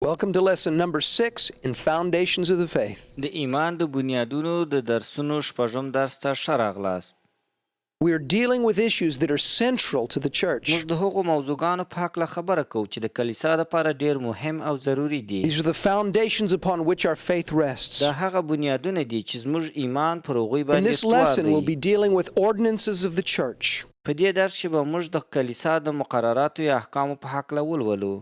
Welcome to lesson number 6 in Foundations of the Faith. د ایمان د بنیادونو د درسونو شپږم درس ته ښه راغلاست. We are dealing with issues that are central to the church. موږ د هغو موضوعګانو په هکله خبره کوو چې د کلیسا لپاره ډیر مهم او ضروري دي. These are the foundations upon which our faith rests. دا هغه بنیادونه دي چې زموږ ایمان پر هغوی In باندې this استوار lesson, we'll دی. be dealing with ordinances of the church. په دې درس کې به موږ د کلیسا د مقرراتو یا احکامو په هکله ولولو.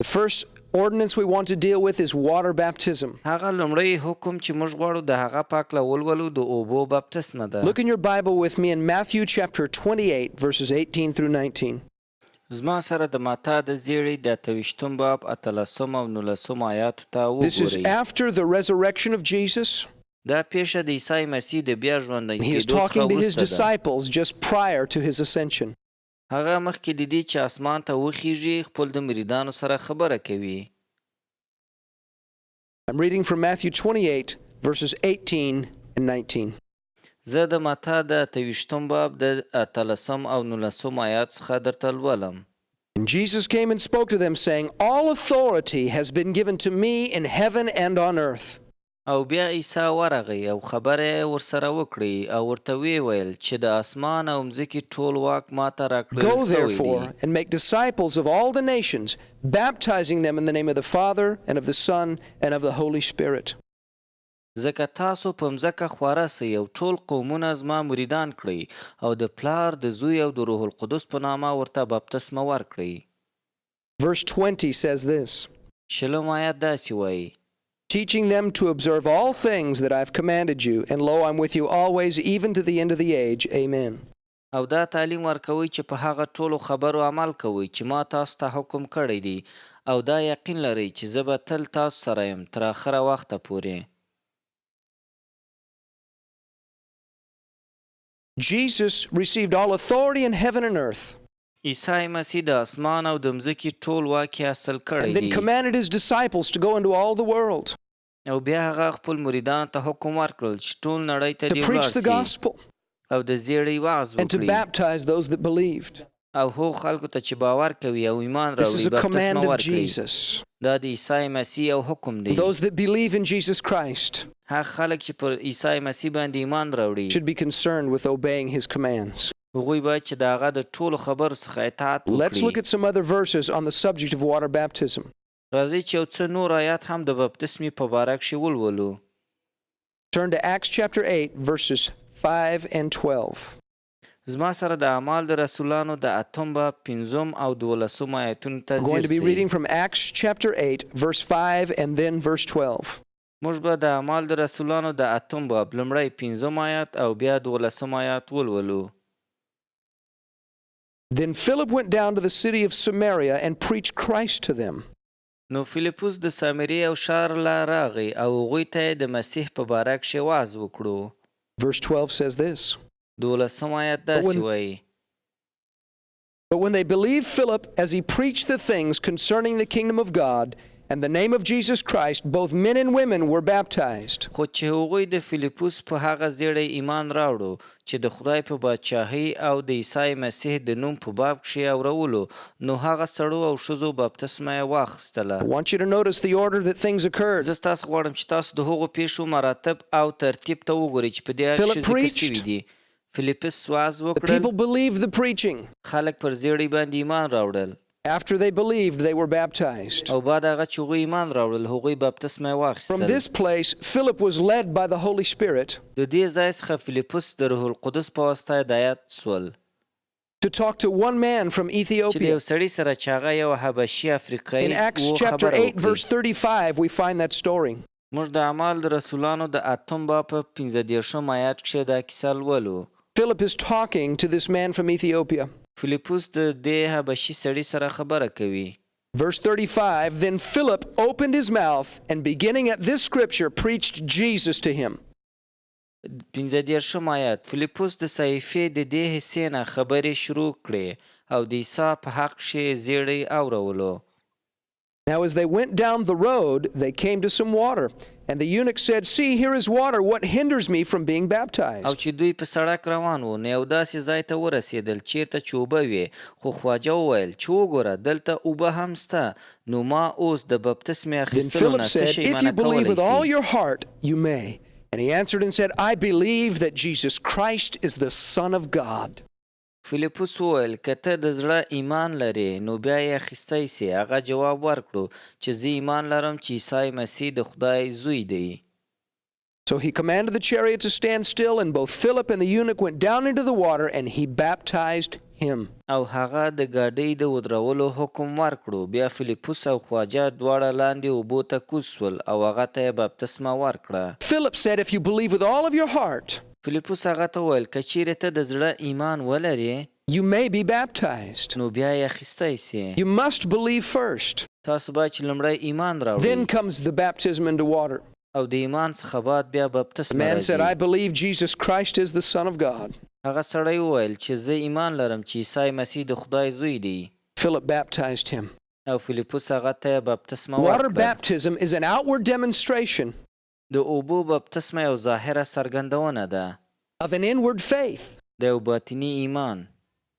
The first ordinance we want to deal with is water baptism. هغه لومړی حکم چې موږ غواړو د هغه په هکله ولولو د اوبو بپتسمه ده. Look in your Bible with me in Matthew chapter 28, verses 18 through 19. زما سره د متا د زیړی د 28 باب 13 او 19 آیاتو ته This is وګورئ. after the resurrection of Jesus. دا پیښه د عیسی مسیح د بیا ژوندی He is کېدو talking to څخه his وروسته ده. disciples just prior to his ascension. هغه مخکې د دې چې اسمان ته وخیږي خپل د مریدانو سره خبره کوي. I'm reading from Matthew 28, verses 18 and 19. زه د متا د 28 باب د 13 او 19 آیات څخه درته لولم. And Jesus came and spoke to them, saying, All authority has been given to me in heaven and on earth. او بیا عیسی ورغی او خبره ورسره وکړي او ورته ویل چې د اسمان او مځکې ټول واک ماته راکړل Go شوی therefore دی. and make disciples of all the nations, baptizing them in the name of the Father and of the Son and of the Holy Spirit. ځکه تاسو په مځکه خواره سئ او ټول قومونه زما مریدان کړئ او د پلار د زوی او د روح القدس په نامه ورته بپتسمه ورکړئ. Verse 20 says this, شلم آیات داسې وایي: teaching them to observe all things that I have commanded you, and lo, I'm with you always, even to the end of the age. Amen. او دا تعلیم ورکوي چې په هغه ټولو خبرو عمل کوئ چې ما تاسو ته حکم کړی دی او دا یقین لرئ چې زه به تل تاسو سره یم تر آخره وخته پورې. Jesus received all authority in heaven and earth, عیسی مسیح د اسمان او د مځکې ټول واک یې حاصل and کړی then دی commanded his disciples to go into all the world او بیا هغه خپل مریدانو ته حکم ورکړل چې ټول نړۍ ته to دې preach the ولاړ سي gospel او د زیړی وعظ and to وکړي baptize those that believed. او هغو خلکو ته چې باور کوي او ایمان This is راوړي a command بپتسمه of ورکړي. Jesus. دا د عیسی مسیح یو حکم دی. Those that believe in Jesus Christ هغه خلک چې پر عیسی مسیح باندې ایمان راوړي should be concerned with obeying his commands. هغوی باید چې د هغه د ټولو خبرو څخه اطاعت Let's look وکړي. at some other verses on the subject of water baptism. راځئ چې یو څه نور آیات هم د بپتسمې په باره کښې ولولو. Turn to Acts chapter 8, verses 5 and 12. زما سره د اعمال د رسولانو د 8 باب 5 او 12 آیتونو ته We're going ځیر to be سئ. reading from Acts chapter 8, verse 5 and then verse 12. موږ به د اعمال د رسولانو د 8 باب لومړی 5 آیات او بیا 12 آیات ولولو. Then Philip went down to the city of Samaria and preached Christ to them. نو فیلیپوس د سامري او ښار له راغی او هغوی ته یې د مسیح په باره کښې وعظ وکړو. Verse 12 says this, 12 آیات when- داسې وایي: But when they believed Philip as he preached the things concerning the kingdom of God and the name of Jesus Christ, both men and women were baptized. خو چې هغوی د فیلیپوس په هغه زیړی ایمان راوړو چې د خدای په بادشاهۍ او د عیسی مسیح د نوم په باب کښې اورولو نو هغه سړو او ښځو بپتسمه یې واخیستله. I want you to notice the order that things occurred. زه ستاسو غواړم چې تاسو د هغو پیښو مراتب او ترتیب ته وګورئ چې په دې آیت Philip کښې ذکر preached. شوي دي. فیلیپس وعظ The وکړل، people believed the preaching. خلک پر زیړی باندې ایمان راوړل After they believed, they were baptized. او بعد هغه چې هغوی ایمان راوړل هغوی بپتسمه یې From this واخیستل. place, Philip was led by the Holy Spirit د دې ځای څخه فیلیپوس د روح القدس په واسطه هدایت سول to talk to one man from چې د Ethiopia. یو سړي سره چې هغه یو حبشي افریقایي In Acts و chapter خبره 8, verse وکړي. 35, we find that story. موږ د اعمال د رسولانو د 8 باب په 15 آیات کښې دا کیسه لولو. Philip is talking to this man from Ethiopia. فیلیپوس د دې حبشي سړي سره خبره کوي. Verse 35, then Philip opened his mouth and beginning at this scripture preached Jesus to him. 15 آیات فیلیپوس د صحیفې د دې حصې نه خبرې شروع کړې او د عیسی په حق کښې زیړی اورولو. Now as they went down the road, they came to some water, And the eunuch said, See, here is water. What hinders me from being او baptized? چې دوی په سړک روان وو نو یو داسې ځای ته ورسېدل چیرته چې اوبه وې خو خواجه وویل چې وګوره دلته اوبه هم شته نو ما اوس د بپتسمې Then اخیستلو Philip نه څه said, شی If you منع believe with all کولی your سي heart, you may. And he answered and said, I believe that Jesus Christ is the Son of God. فیلیپوس وویل که ته د زړه ایمان لرې نو بیا یې اخیستی سي هغه جواب ورکړو چې زه ایمان لرم چې عیسی مسیح د خدای زوی دی So he commanded the chariot to stand still, and both Philip and the eunuch went down into the water, and he baptized him. او هغه د ګاډۍ د ودرولو حکم ورکړو بیا فیلیپوس او خواجه دواړه لاندې اوبو ته کوز سول او هغه ته یې بپتسمه ورکړه Philip said, If you believe with all of your heart, فیلیپوس هغه ته وویل که چیرې ته د زړه ایمان ولرې you may be baptized. نو بیا یې اخیستی سي You must believe first. تاسو باید چې لومړی ایمان Then راوړئ comes the baptism into water. او د ایمان څخه بعد بیا The بپتسمه man said, I راځي believe Jesus Christ is the Son of God. هغه سړی وویل چې زه ایمان لرم چې عیسی مسیح د خدای زوی دی Philip baptized him. او فیلیپوس هغه ته یې بپتسمه Water ورکړه baptism is an outward demonstration د اوبو بپتسمه یو ظاهره څرګندونه ده of an inward faith. د یو باطني ایمان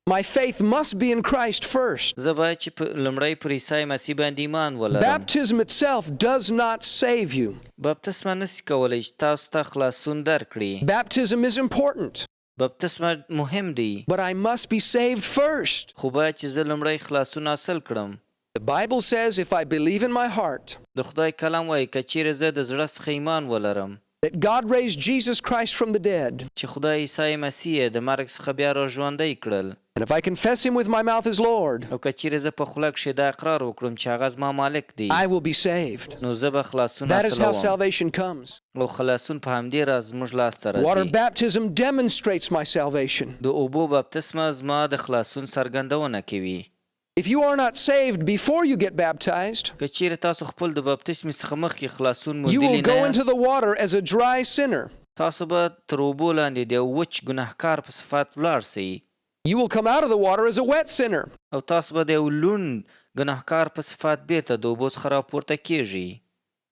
My faith must be in Christ first. زه باید چې لومړی پر عیسی مسیح باندې ایمان ولرم Baptism itself does not save you. بپتسمه نسي کولی چې تاسو ته خلاصون درکړي Baptism is important, بپتسمه مهم دی but I must be saved first. خو باید چې زه لومړی خلاصون حاصل کړم The Bible says, if I believe in my heart د خدای کلام وایي که چیرې زه د زړه څخه ایمان ولرم that God raised Jesus Christ from the dead, چې خدای عیسی مسیح د مرګ څخه بیا راژوندی کړل and if I confess him with my mouth as Lord, او که چیرې زه په خوله کښې دا اقرار وکړم چې هغه زما مالک دی I will be saved. نو زه به خلاصون That is how حاصلوم salvation comes. او خلاصون په همدې راز زموږ لاسته Water راځي baptism demonstrates my salvation. د اوبو بپتسمه زما د خلاصون څرګندونه کوي If you are not saved before you get baptized, که چیرې تاسو خپل د بپتسمې څخه مخکې خلاصون you will موندلی go نه into یاست the water as a dry sinner. تاسو به تر اوبو لاندې د یو وچ ګناهکار په صفت ولاړ سئ You will come out of the water as a wet sinner. او تاسو به د یو لوند ګناهکار په صفت بیرته د اوبو څخه راپورته کیږئ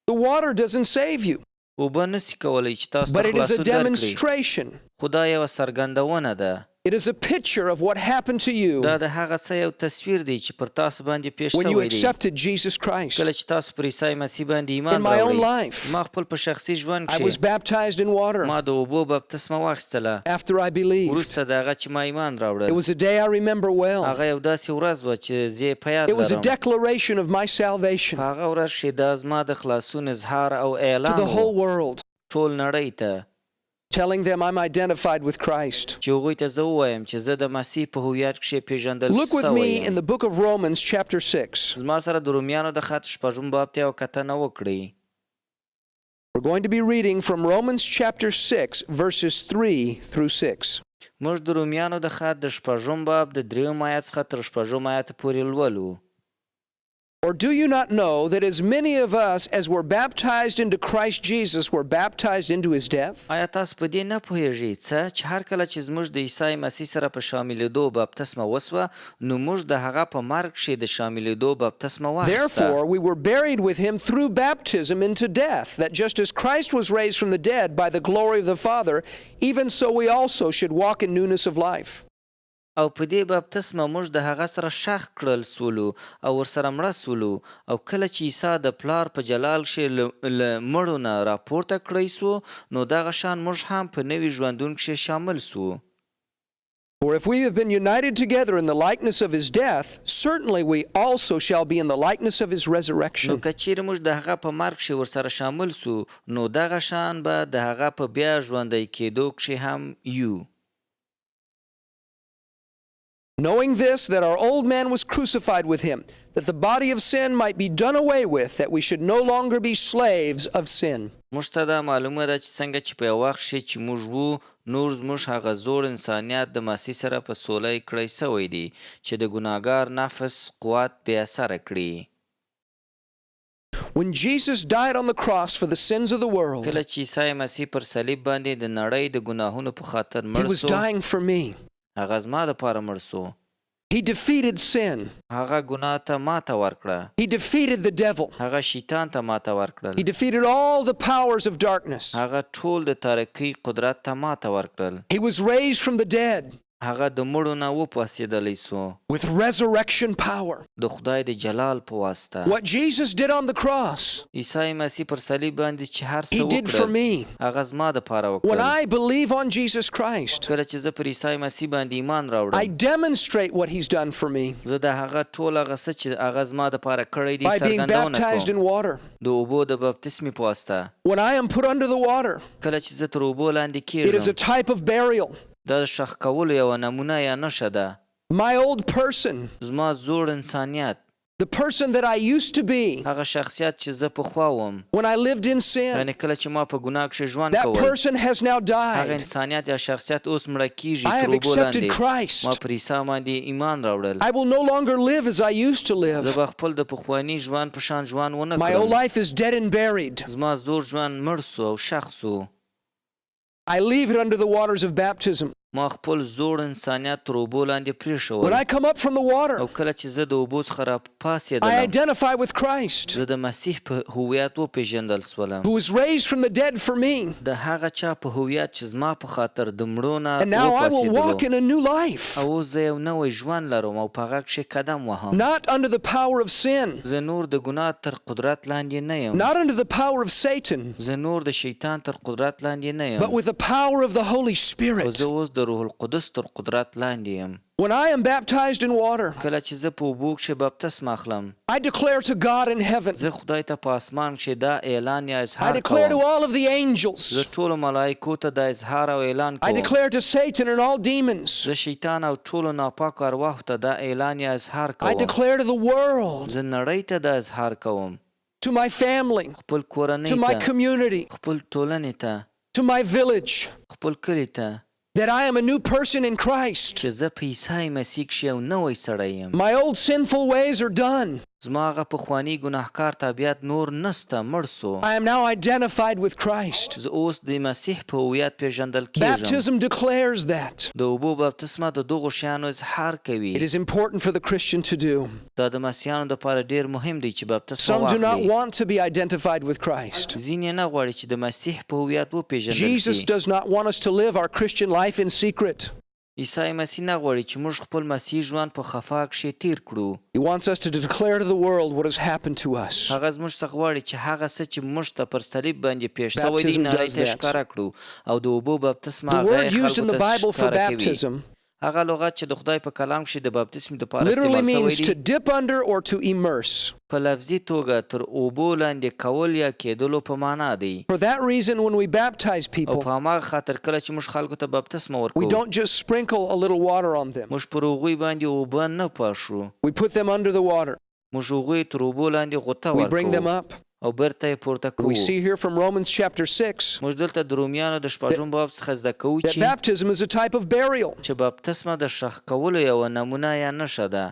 The water doesn't save you, اوبه نسي کولی چې تاسو but ته it is a خلاصون درکړي demonstration. خو دا یوه څرګندونه ده It is a picture of what happened to you دا د هغه څه یو تصویر دی چې پر تاسو باندې پیښ when you شوی دی accepted Jesus Christ. کله چې تاسو پر عیسی مسیح باندې In ایمان my own راوړئ life, ما خپل په شخصي ژوند I was کښې baptized in water ما د اوبو بپتسمه واخیستله after I believed. وروسته د هغه چې ما ایمان It راوړل was a day I remember well. هغه یو داسې ورځ وه چې زه یې په یاد It was a لرم declaration of my salvation په هغه ورځ کښې دا زما د خلاصون اظهار او to اعلان the whole و world, ټول نړۍ ته telling them I'm identified with Christ. چې هغوی ته زه ووایم چې زه د مسیح په هویت کښې پیژندل Look with سوی me in یم the book of Romans chapter 6. زما سره د رومیانو د خط شپږم باب ته یو کتنه وکړئ We're going to be reading from Romans chapter 6 verses 3 through 6. موږ د رومیانو د خط د شپږم باب د درېیم آیت څخه تر شپږم آیته پورې لولو Or do you not know that as many of us as were baptized into Christ Jesus were baptized into his death? آیا تاسو په دې نه پوهیږئ څه چې هر کله چې زموږ د عیسی مسیح سره په شاملېدو بپتسمه وسوه نو موږ د هغه په مرګ کښې د شاملېدو بپتسمه واخیسته Therefore, we were buried with him through baptism into death, that just as Christ was raised from the dead by the glory of the Father, even so we also should walk in newness of life. او په دې بپتسمه موږ د هغه سره ښخ کړل سولو او ورسره مړه سولو او کله چې عیسی د پلار په جلال کښې له مړو نه راپورته کړی سو نو دغه شان موږ هم په نوي ژوندون کښې شامل سو For if we have been united together in the likeness of his death, certainly we also shall be in the likeness of his نو resurrection. که چیرې موږ د هغه په مرګ کښې ورسره شامل سو نو دغه شان به د هغه په بیا ژوندی کېدو کښې هم یو Knowing this, that our old man was crucified with him, that the body of sin might be done away with, that we should no longer be slaves of sin. موږ ته دا معلومه ده چې څنګه چې په یو وخت کښې چې موږ وو نور زموږ هغه زوړ انسانیت د مسیح سره په سولی کړی سوی دی چې د ګناهګار نفس قوت بې اثره کړي When Jesus died on the cross for the sins of the world, کله چې عیسی مسیح پر صلیب باندې د نړۍ د ګناهونو په خاطر he مړ was سو dying for me. هغه زما دپاره مړ سو He defeated sin. هغه ګناه ته ماته ورکړه. He defeated the devil. هغه شیطان ته ماته ورکړل. He defeated all the powers of darkness. هغه ټول د تاریکۍ قدرت ته ماته ورکړل. He was raised from the dead هغه د مړو نه وپاڅېدلی سو with resurrection power. د خدای د جلال په واسطه. What Jesus did on the cross, عیسی مسیح پر صلیب باندې چې هر He څه did for وکړل me. هغه زما دپاره When وکړل. I believe on Jesus Christ, کله چې زه پر عیسی مسیح باندې ایمان I راوړم demonstrate what He's done for me زه د هغه ټول هغه څه چې هغه زما دپاره کړی دی by being څرګندونه baptized in کوم water. د اوبو د بپتسمې په واسطه. When I am put under the water, کله چې زه تر اوبو لاندې it is a کېږم type of burial. دا د ښخ کولو یوه نمونه یا نښه ده. My old person, زما زوړ انسانیت، the person that I used to be هغه شخصیت چې زه پخوا وم، when I lived in sin, یعنې کله چې ما په ګناه کښې ژوند that کول، person has now هغه died. انسانیت یا شخصیت اوس مړه کېږي I تر have اوبو accepted لاندې. ما Christ. پر عیسی باندې ایمان راوړل. I will no longer live as I used to زه live. به خپل د پخواني ژوند په شان ژوند ونه My old کړم. life is dead and buried. زما زوړ ژوند مړ سو او ښخ سو. I leave it under the waters of baptism. ما خپل زوړ انسانیت تر اوبو لاندې When پرېښول. I come up from the water, او کله چې زه د اوبو څخه I راپاڅېدلم، identify with Christ, زه د مسیح په هویت وپېژندل سولم. who was raised from the dead for me. د هغه چا په هویت چې زما په خاطر د مړو نه And now I will walk وپاڅېدلو. in a new life, او اوس زه یو نوی ژوند لرم او په هغه کښې قدم وهم. not under the power of sin, زه نور د ګناه تر قدرت لاندې نه یم. not under the power of Satan, زه نور د شیطان تر قدرت لاندې نه but یم. with the power of the Holy او Spirit. زه اوس د روح القدس تر قدرت لاندې یم. When I am baptized in water, کله چې زه په اوبو کښې بپتسم اخلم، I declare to God in heaven, زه خدای ته په اسمان کښې دا اعلان یا I اظهار declare to کوم. all of the زه angels, ټولو ملایکو ته دا اظهار او اعلان I کوم. declare to Satan and all demons, زه شیطان او ټولو ناپاکو ارواحو ته دا اعلان یا اظهار I کوم. declare to the world, زه نړۍ ته دا اظهار کوم. to my family, خپل کورنۍ to my ته، community, خپل ټولنې ته، to my village, خپل کلي ته، that I am a new person in Christ. چې زه په عیسی مسیح کښې یو نوی سړی یم. My old sinful ways are done. زما هغه پخواني ګناهکار طبیعت نور نسته، مړ سو. I am now identified with Christ. زه اوس د مسیح په هویت پېژندل کېږم. Baptism declares that. د اوبو بپتسمه د دغو شیانو اظهار کوي. It is important for the Christian to do. دا د مسیحیانو دپاره ډېر مهم دی چې بپتسمه Some do not واخلي. want to be identified with Christ. ځینې نه غواړي چې د مسیح په هویت وپېژندل Jesus شي. does not want us to live our Christian life in secret. عیسی مسیح نه غواړي چې موږ خپل مسیحي ژوند په خفا کښې تیر کړو. He wants us to declare to the world what has happened to us. هغه زموږ څخه غواړي چې هغه څه چې موږ ته پر صلیب باندې پیښ شوی دی Baptism نړۍ does ته that. ښکاره کړو. او د اوبو بپتسمه The هغه word یې used in خلکو the ته Bible for ښکاره کوي. baptism هغه لغت چې د خدای په کلام کښې د بپتسم دپاره literally استعمال means شوی to دی، dip under or to immerse. په لفظي توګه تر اوبو لاندې کول یا کېدلو په معنا دی. For that reason, when we baptize او people, په هماغه خاطر کله چې موږ خلکو ته بپتسمه we ورکوو، don't just sprinkle a little water on them. موږ پر هغوی باندې اوبه نه پاشو. We put them under the water. موږ هغوی تر اوبو لاندې غوطه We bring them ورکوو up. او بیرته یې پورته کوو. We see here from Romans chapter 6 موږ دلته د رومیانو د شپږم باب څخه زده کوو that چې baptism is a type of burial. چې بپتسمه د ښخ کولو یوه نمونه یا نښه ده.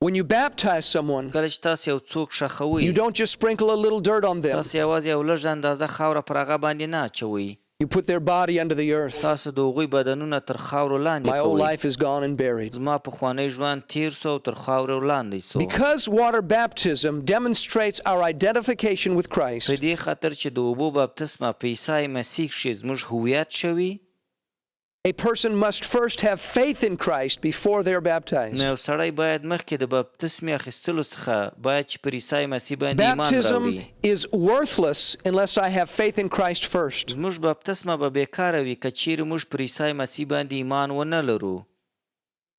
When you baptize someone, کله چې تاسو یو څوک ښخوئ، you don't just sprinkle a little dirt on them. تاسو یوازې یو لږ اندازه خاوره پر هغه باندې نه اچوئ. You put their body under the earth. تاسو د هغوی بدنونه تر خاورو لاندې My old کوئ. life is gone and buried. زما پخوانی ژوند تیر سو او تر خاورو لاندې سو. Because water baptism demonstrates our identification with Christ, په دې خاطر چې د اوبو بپتسمه په عیسی مسیح کښې زموږ هویت شوي، a person must first have faith in Christ before they're نو baptized. یو سړی باید مخکې د بپتسمې اخیستلو څخه باید چې پر عیسی مسیح باندې ایمان Baptism راوړي. is worthless unless I have faith in Christ first. زموږ بپتسمه به بیکاره وي که چیرې موږ پر عیسی مسیح باندې ایمان ونه لرو.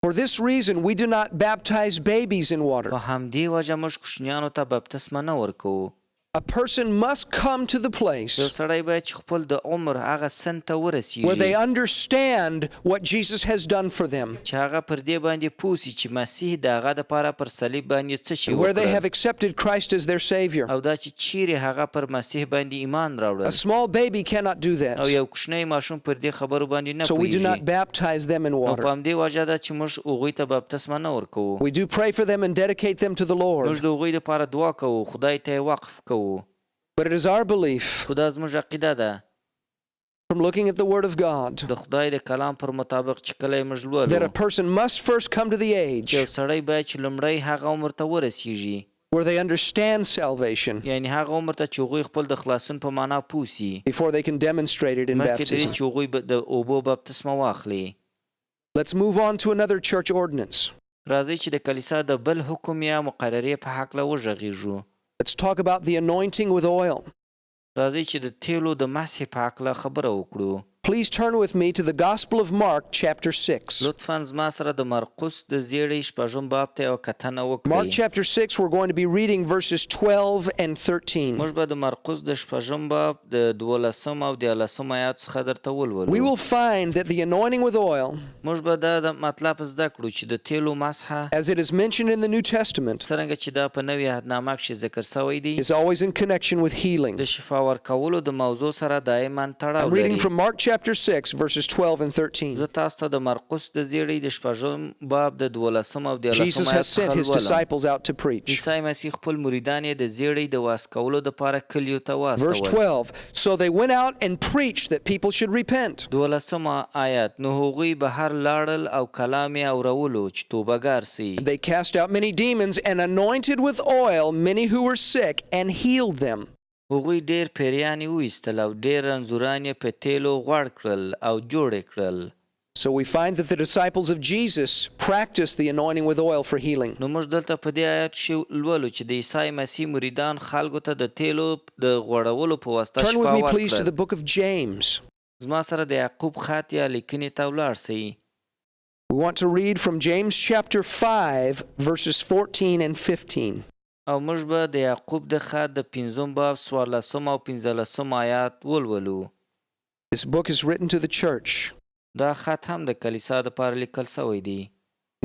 For this reason, we do not baptize babies in water. په همدې وجه موږ کوچنیانو ته بپتسمه نه ورکوو. A person must come to the یو place سړی باید چې خپل د عمر هغه سن ته where ورسیږي they understand what Jesus has done for them, چې هغه پر دې باندې پوه سي چې مسیح د هغه دپاره پر صلیب باندې څه شي where they have وکړل، accepted Christ as their Savior. او دا چې چیرې هغه پر مسیح باندې ایمان A راوړل. small baby cannot do او that. یو کوچنی ماشوم پر دې خبرو باندې نه So we do not پوهېږي. baptize them in او په water. همدې وجه ده چې موږ هغوی ته بپتسمه نه ورکوو. We do pray for them and dedicate them to the موږ Lord. د هغوی دپاره دعا کوو، خدای ته یې وقف کوو. But it is our belief خو دا زموږ عقیده ده from looking at the Word of God د خدای د کلام پر مطابق چې کله یې موږ that a لولو person must first come to the چې یو age سړی باید چې لومړی هغه عمر ته ورسیږي where they understand salvation یعنی هغه عمر ته چې هغوی خپل د خلاصون په معنا پوه سي before they can demonstrate it in مخکې د دې baptism. چې هغوی د اوبو بپتسمه واخلي. Let's move on to another church ordinance. راځئ چې د کلیسا د بل حکم یا مقررې په هکله وغږیږو. Let's talk about the anointing with oil. راځئ چې د تیلو د مسحې په هکله خبره وکړو. Please turn with me to the Gospel of Mark, chapter 6. لطفاً زما سره د مرقس د زیړی شپږم باب ته یو کتنه Mark وکړئ. chapter 6, we're going to be reading verses 12 and 13. موږ به د مرقس د شپږم باب د 12 او 13 آیات څخه درته We ولولو. will find that the anointing with oil, موږ به دا د مطلب زده کړو چې د تیلو مسحه as it is mentioned in the New Testament, څرنګه چې دا په نوي عهدنامه کښې ذکر شوی دی is always in connection with healing. د شفا ورکولو د موضوع سره دایما I'm تړاو reading لري. from Mark chapter 6, verses 12 and 13. زه تاسو ته د مرقس د زیړی د شپږم باب د 12 او 13 Jesus آیات has sent his څخه لولم. disciples out to preach. عیسی مسیح خپل مریدان یې د زیړی د واس کولو دپاره کلیو ته Verse واستول. 12. So they went out and preached that people should repent. 12 آیات نو هغوی بهر لاړل او کلام یې اورولو چې توبهګار سي. They cast out many demons and anointed with oil many who were sick and healed them. هغوی ډیر پیریان یې وایستل او ډیر رنځوران یې په تیلو غوړ کړل او جوړ یې کړل. So we find that the disciples of Jesus practiced the anointing with oil for healing. نو موږ دلته په دې آیات کې لولو چې د عیسی مسیح مریدان خلکو ته د تیلو د غوړولو په واسطه Turn with شفا me please to the ورکړل. book of James. زما سره د یعقوب خط یا لیکنې ته ولاړ سئ. We want to read from James chapter 5, verses 14 and 15. او موږ به د یعقوب د خط د 5 باب 14 او 15 آیات ولولو. This book is written to the church. دا خط هم د کلیسا دپاره لیکل شوی دی.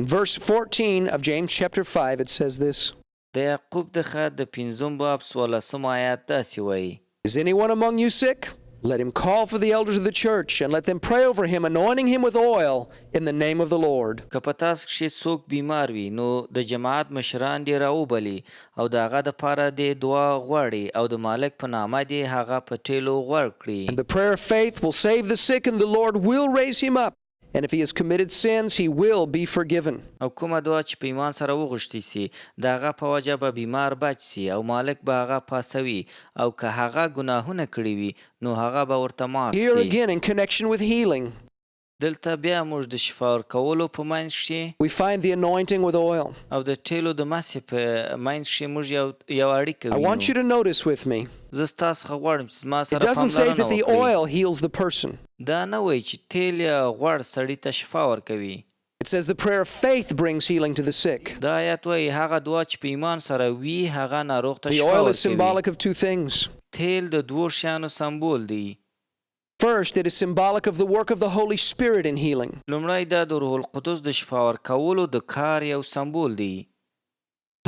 In verse 14 of James chapter 5, it says this. د یعقوب د خط د 5 باب 14 آیات داسې وایي: Is anyone among you sick? Let him call for the elders of the church and let them pray over him, anointing him with oil in the name of the Lord. که په تاسو کښې څوک بیمار وي نو د جماعت مشران دې راوبلي او د هغه دپاره دې دعا غواړي او د مالک په نامه دې هغه په ټیلو غوړ And کړي. the prayer of faith will save the sick, and the Lord will raise him up. And if he has committed sins, he will be forgiven. او کومه دعا چې په ایمان سره وغوښتي سي د هغه په وجه به بیمار بچ سي او مالک به هغه پاسوي او که هغه ګناهونه کړي وي نو هغه به ورته معاف Here سي. again, in connection with healing, دلته بیا موږ د شفا ورکولو په منځ کښې we find the anointing with oil. او د ټیلو د مسحې په منځ کښې موږ یو اړیکه I want you وینو. to notice with me. زه ستاسو څخه غواړم چې زما It سره doesn't say پاملرنه that the وکړئ. oil heals the person. دا نه وایي چې تیل یا غوړ سړي ته شفا ورکوي. It says the prayer of faith brings healing to the sick. دا آیات وایي هغه دعا چې په ایمان سره وي هغه ناروغ ته The شفا oil is ورکوي. symbolic of two things. تیل د دوو شیانو سمبول دی. First, it is symbolic of the work of the Holy Spirit in healing. لومړی دا د روح القدس د شفا ورکولو د کار یو سمبول دی.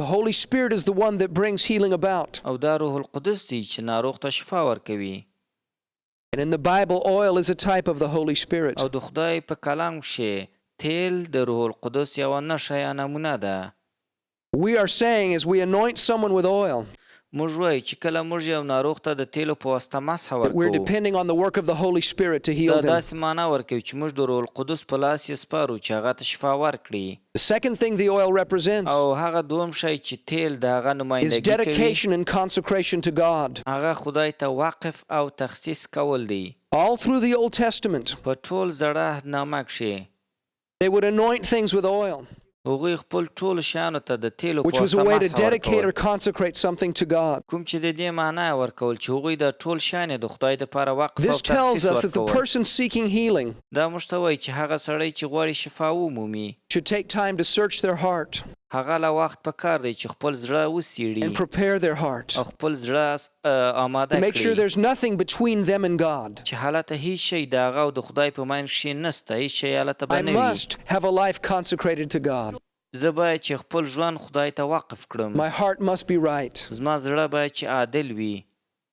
The Holy Spirit is the one that brings healing about. او دا روح القدس دی چې ناروغ ته شفا ورکوي. And in the Bible, oil is a type of the Holy Spirit. او د خدای په کلام کښې تیل د روح القدس یوه نښه یا نمونه ده. We are saying as we anoint someone with oil, موږ وایو چې کله موږ یو ناروغ ته د تیلو په واسطه مسحه that we're ورکوو depending on the work of the Holy Spirit to دا heal them. داسې معنا ورکوي چې موږ د روح القدس په لاس یې سپارو چې هغه ته شفا ورکړي. The second thing the oil represents او هغه دوم شی چې تیل د هغه is نمایندګي کوي dedication and consecration to God. هغه خدای ته وقف او تخصیص کول دی. All through the Old Testament, په ټول زړه عهدنامه کښې they would anoint things with oil, هغوی خپل ټولو شیانو ته د تیلو which په was a واسطه way to مسحه dedicate or ورکول. consecrate something to God. کوم چې د دې معنا یې ورکول چې هغوی د ټول شیان یې د خدای دپاره وقف او This tells تخصیص us that the ورکول. person seeking healing دا موږ ته وایي چې هغه سړی چې غواړي شفا ومومي should take time to search their heart هغه له وخت په کار دی چې خپل زړه وڅېړي and prepare their heart او خپل زړه آماده to make sure کړي there's nothing between them and God. چې هلته هیڅ شی د هغه او د خدای په منځ کښې نسته هیڅ شی هلته I به نه وي. must have a life consecrated to God. زه باید چې خپل ژوند خدای ته وقف کړم. My heart must be right زما زړه باید چې عادل وي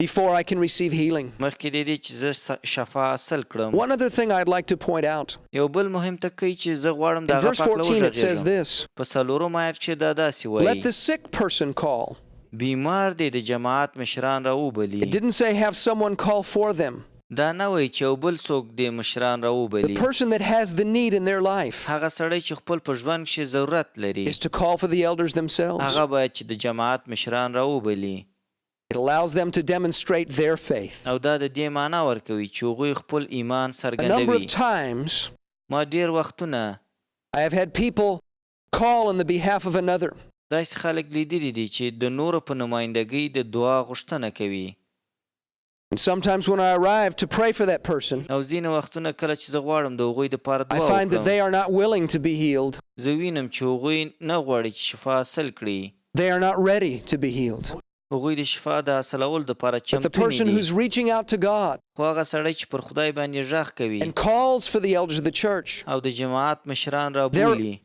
before I can receive healing. مخکې د دې چې زه شفا حاصل کړم. One other thing I'd like to point out. یو بل مهم ټکی چې زه غواړم د In هغه verse په هکله 14 it says وغږېږم. this. په څلورم آیت کښې دا داسې Let وایي the sick person call. بیمار دی د جماعت مشران راوبلي. It didn't say have someone call for them. دا نه وایي چې یو بل څوک د مشران The راوبلي. person that has the need in their life هغه سړی چې خپل په ژوند کښې ضرورت لري is to call for the elders themselves. هغه باید چې د جماعت مشران راوبلي. It allows them to demonstrate their faith. او دا د دې معنا ورکوي چې هغوی خپل ایمان A number څرګندوي. of times ما ډېر وختونه I have had people call on the behalf of another. داسې خلک لیدلي دي چې د نورو په نمایندګۍ د دعا غوښتنه کوي. And sometimes when I arrive to pray for that person, او ځینې وختونه کله چې زه غواړم د هغوی دپاره I دعا find that وکړم they are not willing to be healed. زه وینم چې هغوی نه غواړي چې شفا حاصل کړي. They are not ready to be healed. هغوی د شفا د حاصلولو دپاره But the چمتو person نه دي. who's reaching out to God خو هغه سړی چې پر خدای باندې غږ کوي and calls for the elders of the church, او د جماعت مشران رابولي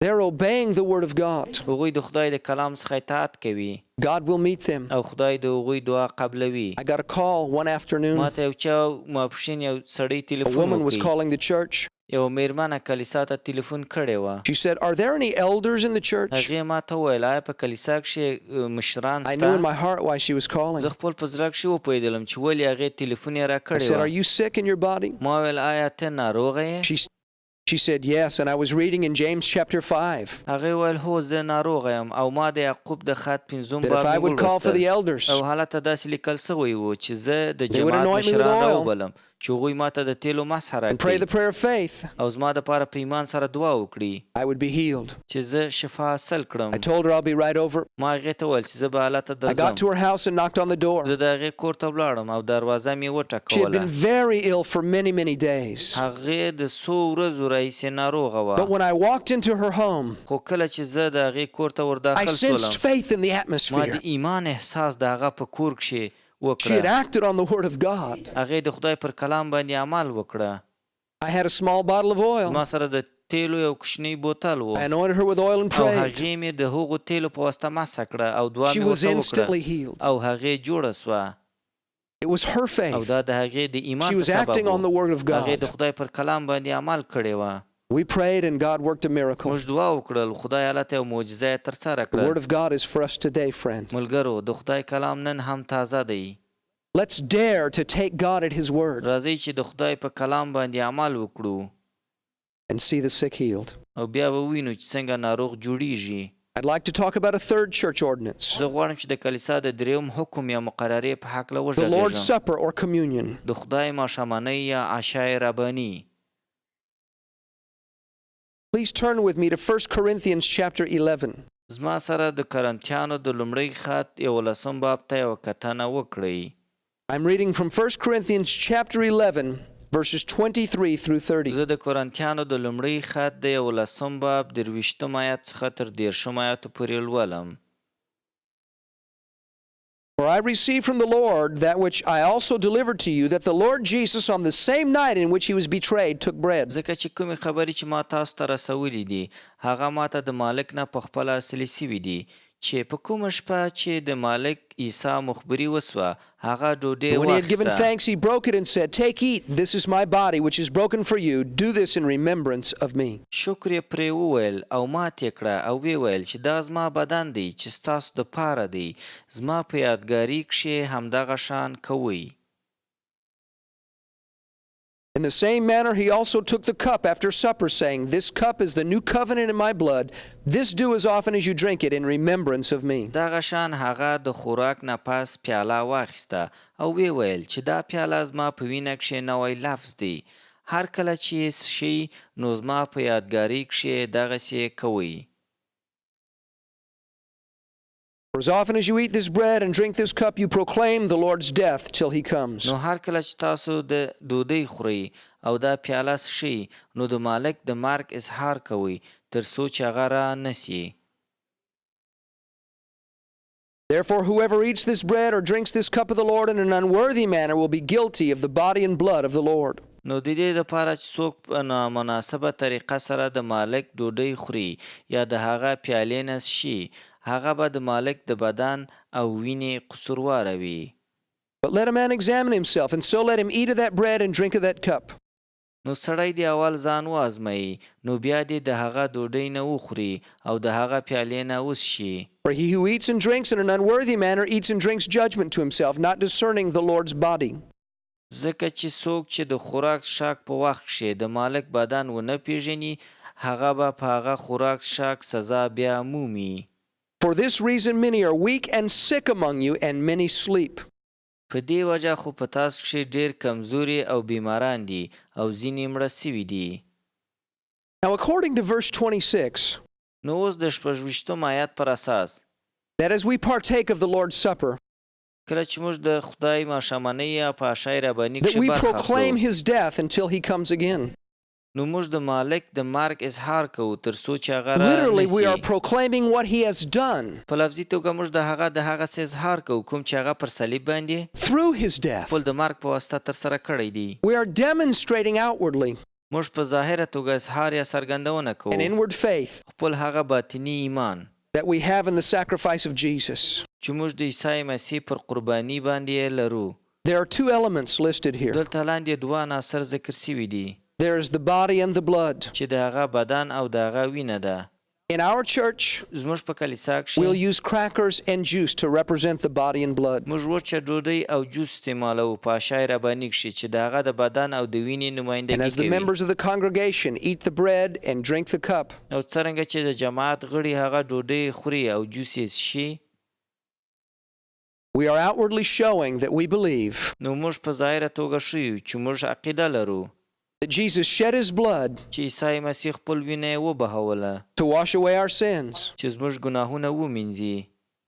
they're obeying the word of God. هغوی د خدای د کلام څخه اطاعت کوي God will meet them. او خدای د هغوی دعا قبلوي. I got a call one afternoon. ما ته یو چا ماپښین یو سړی A تلیفون woman was وکړي. calling the church. یو میرمنه کلیسا ته تلیفون کړی وه. She said, "Are there any elders in the church?" هغې ما ته وویل آیا په کلیسا کښې مشران I knew in سته؟ my heart why she was calling. زه خپل په زړه کښې وپوهېدلم چې ولې هغې تلیفون یې را I کړی said, "Are وه. you sick in your body?" ما وویل آیا ته ناروغه یې؟ She said, "Yes, and I was reading in James chapter 5 هغې وویل هو زه ناروغه یم او ما د یعقوب د خط 5 that if باب I مې would call for the ولوستل elders, او هلته داسې لیکل سوی و چې زه د They would جماعت anoint me with مشران oil راوبلم چې هغوی ما ته د تیلو مسحه and pray the راکړي prayer of faith, او زما دپاره په ایمان سره دعا وکړي I would be healed." چې زه شفا حاصل کړم. I told her I'll be right over. ما هغې ته وویل چې زه به هلته I got to درځم. her house and knocked on the door. زه د هغې کور ته ولاړم او دروازه مې She had been وټکوله. very ill for many, many days. هغې د څو ورځو راهیسې ناروغه But وه. when I walked into her home, خو کله چې زه د هغې کور ته I ورداخل sensed شولم faith in the ما atmosphere. د ایمان احساس د هغه په کور کښې She had وکړه. acted on the word of God. هغې د خدای پر کلام باندې عمل وکړه. I had a small bottle of oil. زما سره د تیلو یو کوچنی بوتل و I anointed her with oil and او prayed. هغې مې د هغو تیلو په واسطه مسح کړه او دعا She مې was ورته instantly وکړه healed. او هغې جوړه سوه. It was her او faith. دا د هغې د ایمان She په was سبب acting on the و. word of هغې د God. خدای پر کلام باندې عمل کړی وه. We prayed and God worked a miracle. موږ دعا وکړل خدای هلته یو معجزه یې ترسره The word کړه. of God is for us today, friend. ملګرو د خدای کلام نن هم تازه دی. Let's dare to take God at his word راځئ چې د خدای په کلام باندې عمل وکړو and see the sick healed. او بیا به وینو چې څنګه ناروغ جوړیږي. I'd like to talk about a third church ordinance, زه غواړم چې د کلیسا د درېیم حکم یا مقررې په هکله the Lord's وږغېږم. Supper or communion. د خدای ماښامنۍ یا عشای رباني. Please turn with me to 1 Corinthians chapter 11. زما سره د کرنتیانو د لومړی خط 11 باب ته یوه کتنه وکړئ. I'm reading from 1 Corinthians chapter 11, verses 23 through 30. زه د کرنتیانو د لومړی خط د 11 باب 23 آیت څخه تر 30 آیاتو پورې لولم. For I received from the Lord that which I also delivered to you, that the Lord Jesus, on the same night in which he was betrayed, took bread. ځکه چې کومې خبرې چې ما تاسو ته رسولي دي هغه ما ته د مالک نه په خپله اصلي سوي دي چې په کومه شپه چې د مالک عیسی مخبري وسوه هغه ډوډۍ When he had given واخیسته. thanks, he broke it and said, "Take, eat, this is my body, which is broken for you. Do this in remembrance of me." شکر یې پرې وویل او مات یې کړه او ویې ویل چې دا زما بدن دی چې ستاسو دپاره دی. زما په یادګاري کښې همدغه شان کوئ. In the same manner, he also took the cup after supper, saying, "This cup is the new covenant in my blood. This do as often as you drink it in remembrance of me." دغه شان هغه د خوراک نه پس پیاله واخیسته او ویې ویل چې دا پیاله زما په وینه کښې نوی لفظ دی. هر کله چې یې څښئ نو زما په یادګاري کښې دغسې کوئ. For as often as you eat this bread and drink this cup, you proclaim the Lord's death till he comes. نو هر کله چې تاسو د ډوډۍ خورئ او دا پیاله څښئ نو د مالک د مرګ اظهار کوئ تر څو چې هغه را نسي. Therefore, whoever eats this bread or drinks this cup of the Lord in an unworthy manner will be guilty of the body and blood of the Lord. نو د دې دپاره چې څوک په نامناسبه طریقه سره د مالک ډوډۍ خوري یا د هغه پیالې نه څښي هغه به د مالک د بدن او وینې قصورواره وي. But let a man examine himself, and so let him eat of that bread and drink of that cup. نو سړی د اول ځان وازمایي نو بیا دې د هغه ډوډۍ نه وخوري او د هغه پیالې نه وڅښي. For he who eats and drinks in an unworthy manner eats and drinks judgment to himself, not discerning the Lord's body. ځکه چې څوک چې د خوراک څښاک په وخت کې د مالک بدن ونه پیژني هغه به په هغه خوراک څښاک سزا بیا مومي. For this reason many are weak and sick among you, and many sleep. په دې وجه خو په تاسو کې ډېر کمزوري او بیماران دي او ځینې مړه سوي دي. Now according to verse 26, نو اوس د 26 آیت پر اساس that as we partake of the Lord's Supper, کله چې موږ د خدای ماښامنۍ یا په عشای رباني that کې we برخه proclaim اخلو his death until he comes again. نو موږ د مالک د مرګ اظهار کوو تر څو چې هغه Literally, we are رانیسي. proclaiming what he has done په لفظي توګه موږ د هغه څه اظهار کوو کوم چې هغه پر صلیب باندې through his death. خپل د مرګ په واسطه ترسره کړی دی. We are demonstrating outwardly موږ په ظاهره توګه اظهار یا څرګندونه an کوو inward faith خپل هغه باطني ایمان that we have in the sacrifice of Jesus. چې موږ د عیسی مسیح پر قرباني باندې لرو. There are two elements listed here. دلته لاندې دوه عناصر ذکر شوي دي There is the body and the blood. چې د هغه بدن او د هغه وینه ده. In our church, زموږ په کلیسا we'll کې use crackers and juice to represent the body and blood. موږ وچه ډوډۍ او جوس استعمالوو په عشای رباني کې چې د هغه د بدن او د وینې And نمایندګي as the کوي. members of the congregation eat the bread and drink the cup, او څرنګه چې د جماعت غړي هغه ډوډۍ خوري او جوس یې څښي we are outwardly showing that we believe نو موږ په ظاهره توګه ښیو چې موږ عقیده لرو that Jesus shed his blood چې عیسی مسیح خپل وینه یې وبهوله to wash away our sins, چې زموږ ګناهونه ومینځي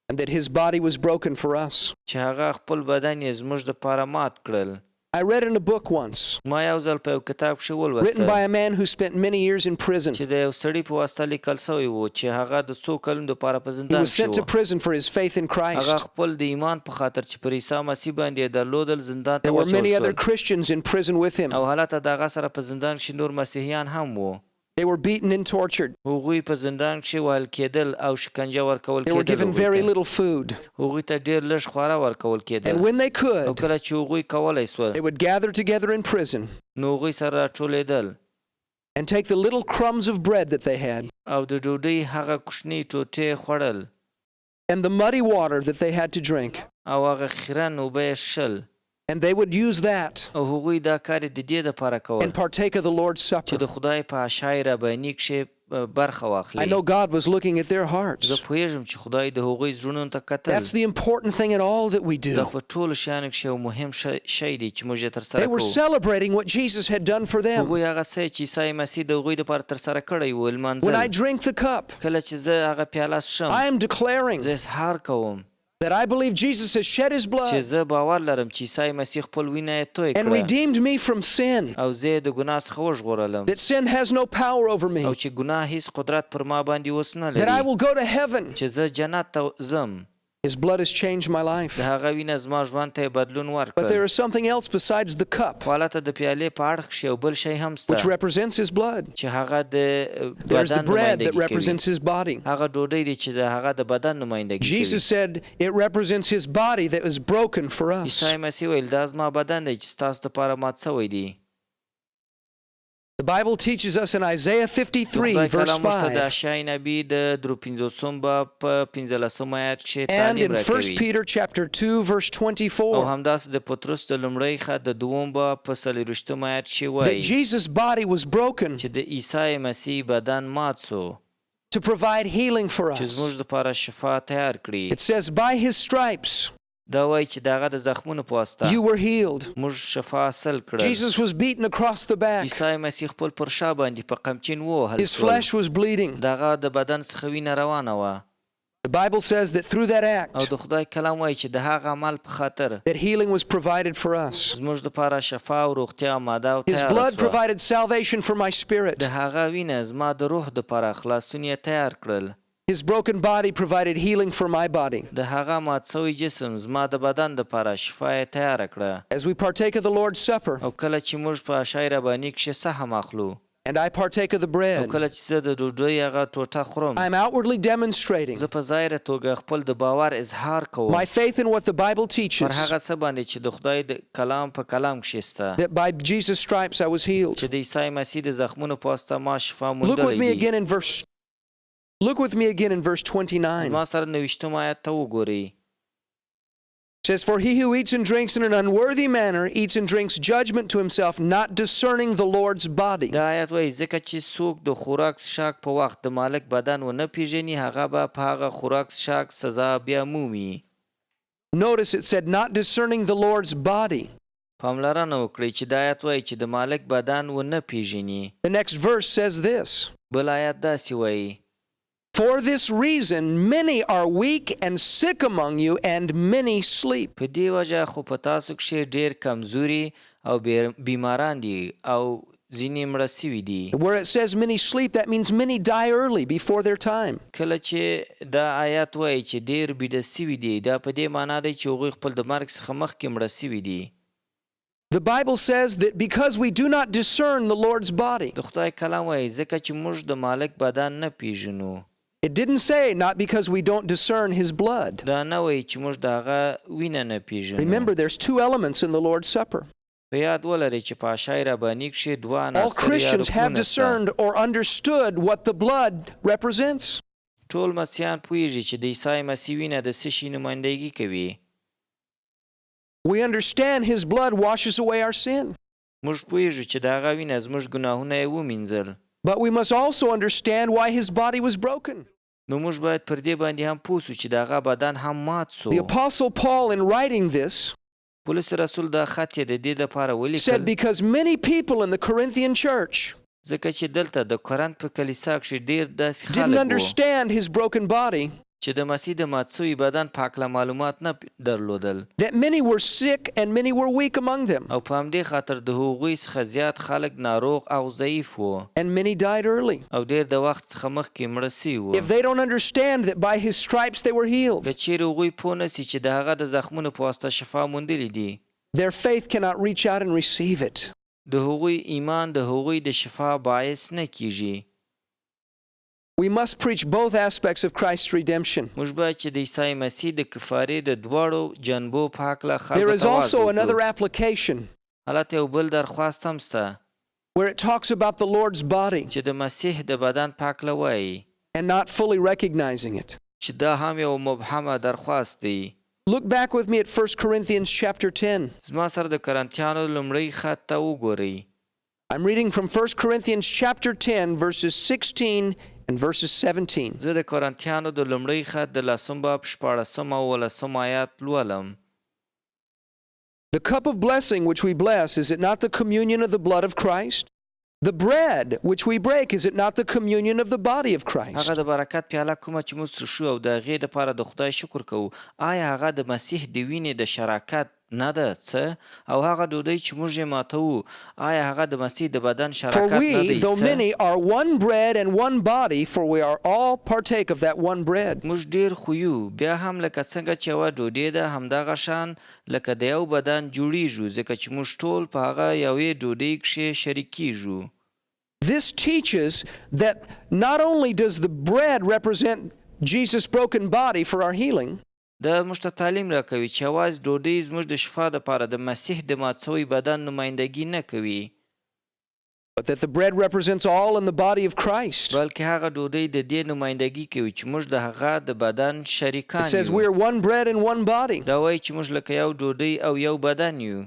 and that his body was broken for us. چې هغه خپل بدن یې زموږ دپاره مات کړل. I read in a book once, ما یو ځل په یو کتاب کښې written ولوسته by a man who spent many years in prison. چې د یو سړي په واسطه لیکل سوی و چې هغه د څو کلونو دپاره په He زندان was sent to کښې و. prison for his faith in هغه Christ. خپل د ایمان په خاطر چې پر عیسی مسیح باندې یې درلودل زندان ته There were many other واچول شول. Christians in prison with him. او هلته د هغه سره په زندان کښې نور مسیحیان هم وو. They were beaten and tortured. هغوی په زندان کښې وهل کېدل او شکنجه ورکول They were کېدل given very هغوی ته. little food. هغوی ته ډېر لږ خواړه ورکول And کېدل. when they او could, کله چې هغوی کولی سول they would gather together in prison نو هغوی سره راټولېدل and take the little crumbs of bread that they had او د ډوډۍ هغه کوچنۍ ټوټې خوړل and the muddy water that they had to drink. او هغه خیرن اوبه یې څښل And they would use that او هغوی دا کار یې د دې دپاره کول and partake of the Lord's چې Supper. د خدای په عشای رباني کښې برخه I واخلي. know God was looking at their زه hearts. پوهېږم چې خدای د هغوی زړونو ته کتل. That's the important thing in all that we دا do. په ټولو شیانو کښې یو مهم شی دی چې موږ یې They ترسره were کوو. celebrating what Jesus had done for them. هغوی هغه څه چې عیسی مسیح د هغوی دپاره ترسره کړی و When I لمانځل. drink the cup, کله چې زه هغه پیاله څښم I am declaring زه اظهار کوم that I believe Jesus has shed his چې blood زه باور لرم چې عیسی مسیح خپل وینه یې توی and کړه redeemed me from sin, او زه یې د ګناه څخه وژغورلم that sin has no power over او me, چې ګناه هیڅ قدرت پر ما باندې اوس نه that I لري will go to heaven. چې زه جنت ته ځم. His blood has changed my life. د هغه وینه زما ژوند ته یې بدلون But there ورکړ. is something else besides the cup, خو هلته د پیالې په اړخ کښې یو بل شی هم which شته represents his blood. چې هغه د There's the بدن bread that نمایندګي کوي. represents his body. هغه ډوډۍ دی چې د هغه د بدن نمایندګي Jesus کوي. said it represents his body that was broken for us. عیسی مسیح ویل دا زما بدن دی چې ستاسو دپاره مات شوی دی. The Bible teaches us in Isaiah د 53, خدای verse کلام موږ ته د 5, اشعیا نبي د 53 باب په 15 آیت کښې and تعلیم in 1 راکوي. Peter chapter 2, verse او 24, همداسې د پطرس د لومړۍ خط د 2 باب په 40 آیت کښې that وایي Jesus' body was broken چې د عیسی مسیح بدن مات سو to provide healing for چې us. زموږ دپاره شفا تیار کړي. It says, by his stripes دا وایي چې د هغه د زخمونو په واسطه you were healed. موږ شفا حاصل کړل. Jesus was beaten across the back. عیسی مسیح خپل پر شا باندې په قمچین ووهل His شول. flesh was bleeding. د هغه د بدن څخه وینه روانه وه. The Bible says that through that او act, د خدای کلام وایي چې د هغه عمل په خاطر that healing was provided for us. زموږ دپاره شفا او روغتیا آماده او His تیاره blood سوه. provided salvation for my spirit. د هغه وینه زما د روح دپاره خلاصون یې تیار کړل. His broken body provided healing for my body. د هغه مات سوی جسم زما د بدن دپاره شفا یې تیاره کړه. As we partake of the Lord's Supper, او کله چې موږ په عشای رباني کښې سهم اخلو and I partake of the او bread, کله چې زه د ډوډۍ هغه ټوټه خورم I'm outwardly demonstrating زه په ظاهره توګه خپل د باور اظهار کوم my faith in what the Bible پر teaches, هغه څه باندې چې د خدای د کلام په کلام کښې شته that by Jesus' stripes I was healed. چې د عیسی مسیح د زخمونو په واسطه ما شفا Look with me موندلی دی. again in Look with me again in verse 29. ما سره 29 آیت ته وګورئ. says, "For he who eats and drinks in an unworthy manner eats and drinks judgment to himself, not discerning the Lord's body." دا آیت وایي ځکه چې څوک د خوراک څښاک په وخت د مالک بدن ونه پیژني هغه به په هغه خوراک څښاک سزا بیا مومي. Notice it said, "Not discerning the Lord's body." پاملرنه وکړئ چې دا آیت وایي چې د مالک بدن ونه پیژني. The next verse says this, بل آیت داسې وایي "For this reason many are weak and sick among you, and many sleep." په دې وجه خو په تاسو کښې ډېر کمزوري او بیماران دي او ځینې مړه سوي دي. Where it says many sleep, that means many die early before their time. کله چې دا آیت وایي چې ډېر بیده سوي دي دا په دې معنا دی چې هغوی خپل د مرګ څخه مخکې مړه سوي دي. The Bible says that because we do not discern the Lord's body. د خدای کلام وایي ځکه چې موږ د مالک بدن نه پیژنو. It didn't say not because we don't discern his blood. دا نه وایي چې موږ د هغه وینه نه پیژنو. Remember, there's two elements in the Lord's Supper. په یاد ولرئ چې په عشای رباني کښې دوه All عناصر یا Christians have رکنونه شته. discerned or understood what the blood represents. ټول مسیحیان پوهېږي چې د عیسی مسیح وینه د څه شي نمایندګي کوي. We understand his blood washes away our sin. موږ پوهېږو چې د هغه وینه زموږ ګناهونه یې ومینځل. But we must also understand why his body was broken. نو موږ باید پر دې باندې هم پوه سو چې د هغه بدن هم مات سو. The Apostle Paul, in writing this, پولس رسول دا خط یې د دې لپاره said, ولیکل because many people in the Corinthian church ځکه چې دلته د قرنت په کلیسا کښې ډېر داسې didn't خلک وو understand his broken body, چې د مسیح د مات سوي بدن په هکله معلومات نه درلودل. that many were sick and many were weak among them, او په همدې خاطر د هغوی څخه زیات خلک ناروغ او ضعیف وو and many died early. او ډېر د وخت څخه مخکې مړه سوي وو. If they don't understand that by his stripes they were healed, که چیرې هغوی پوه نه سي چې د هغه د زخمونو په واسطه شفا موندلې دي their faith cannot reach out and receive it. د هغوی ایمان د هغوی د شفا باعث نه کیږي. We must preach both aspects of Christ's redemption. موږ باید چې د عیسی مسیح د کفارې د دواړو جنبو په هکله There خلکو is ته واعظ also another وکړو. application هلته یو بل درخواست هم سته where it talks about the Lord's body چې د مسیح د بدن په هکله وایي and not fully recognizing it. چې دا هم یو مبهمه درخواست دی. Look back with me at 1 Corinthians chapter 10. زما سره د کرنتیانو لومړی خط ته وګورئ. I'm reading from 1 Corinthians chapter 10 verses 16 and verses 17. زه د کرنتیانو د لومړی خط د لسم باب 14 او 15 آیات لولم. The cup of blessing which we bless, is it not the communion of the blood of Christ? The bread which we break, is it not the communion of the body of Christ? هغه د برکت پیاله کومه چې موږ څښو او د هغې دپاره د خدای شکر کوو آیا هغه د مسیح د وینې د شراکت نه ده څه او هغه ډوډۍ چې موږ یې ماتوو آیا هغه د مسیح د بدن For شراکت نه we, دی though څه؟ many, are one bread and one body, for we are all partake of that one bread. موږ ډیر خو یو بیا هم لکه څنګه چې یوه ډوډۍ ده همدغه شان لکه د یو بدن جوړیږو ځکه چې موږ ټول په هغه یوې ډوډۍ کښې شریکیږو. This teaches that not only does the bread represent Jesus' broken body for our healing, دا موږ ته تعلیم راکوي چې یوازې ډوډۍ زموږ د شفا دپاره د مسیح د مات سوی بدن نمایندګي نه کوي but that the bread represents all in the body of Christ. بلکې هغه ډوډۍ د دې نمایندګي کوي چې موږ د هغه د بدن It شریکان says we یو. are one bread and one body, دا وایي چې موږ لکه یو ډوډۍ او یو بدن یو.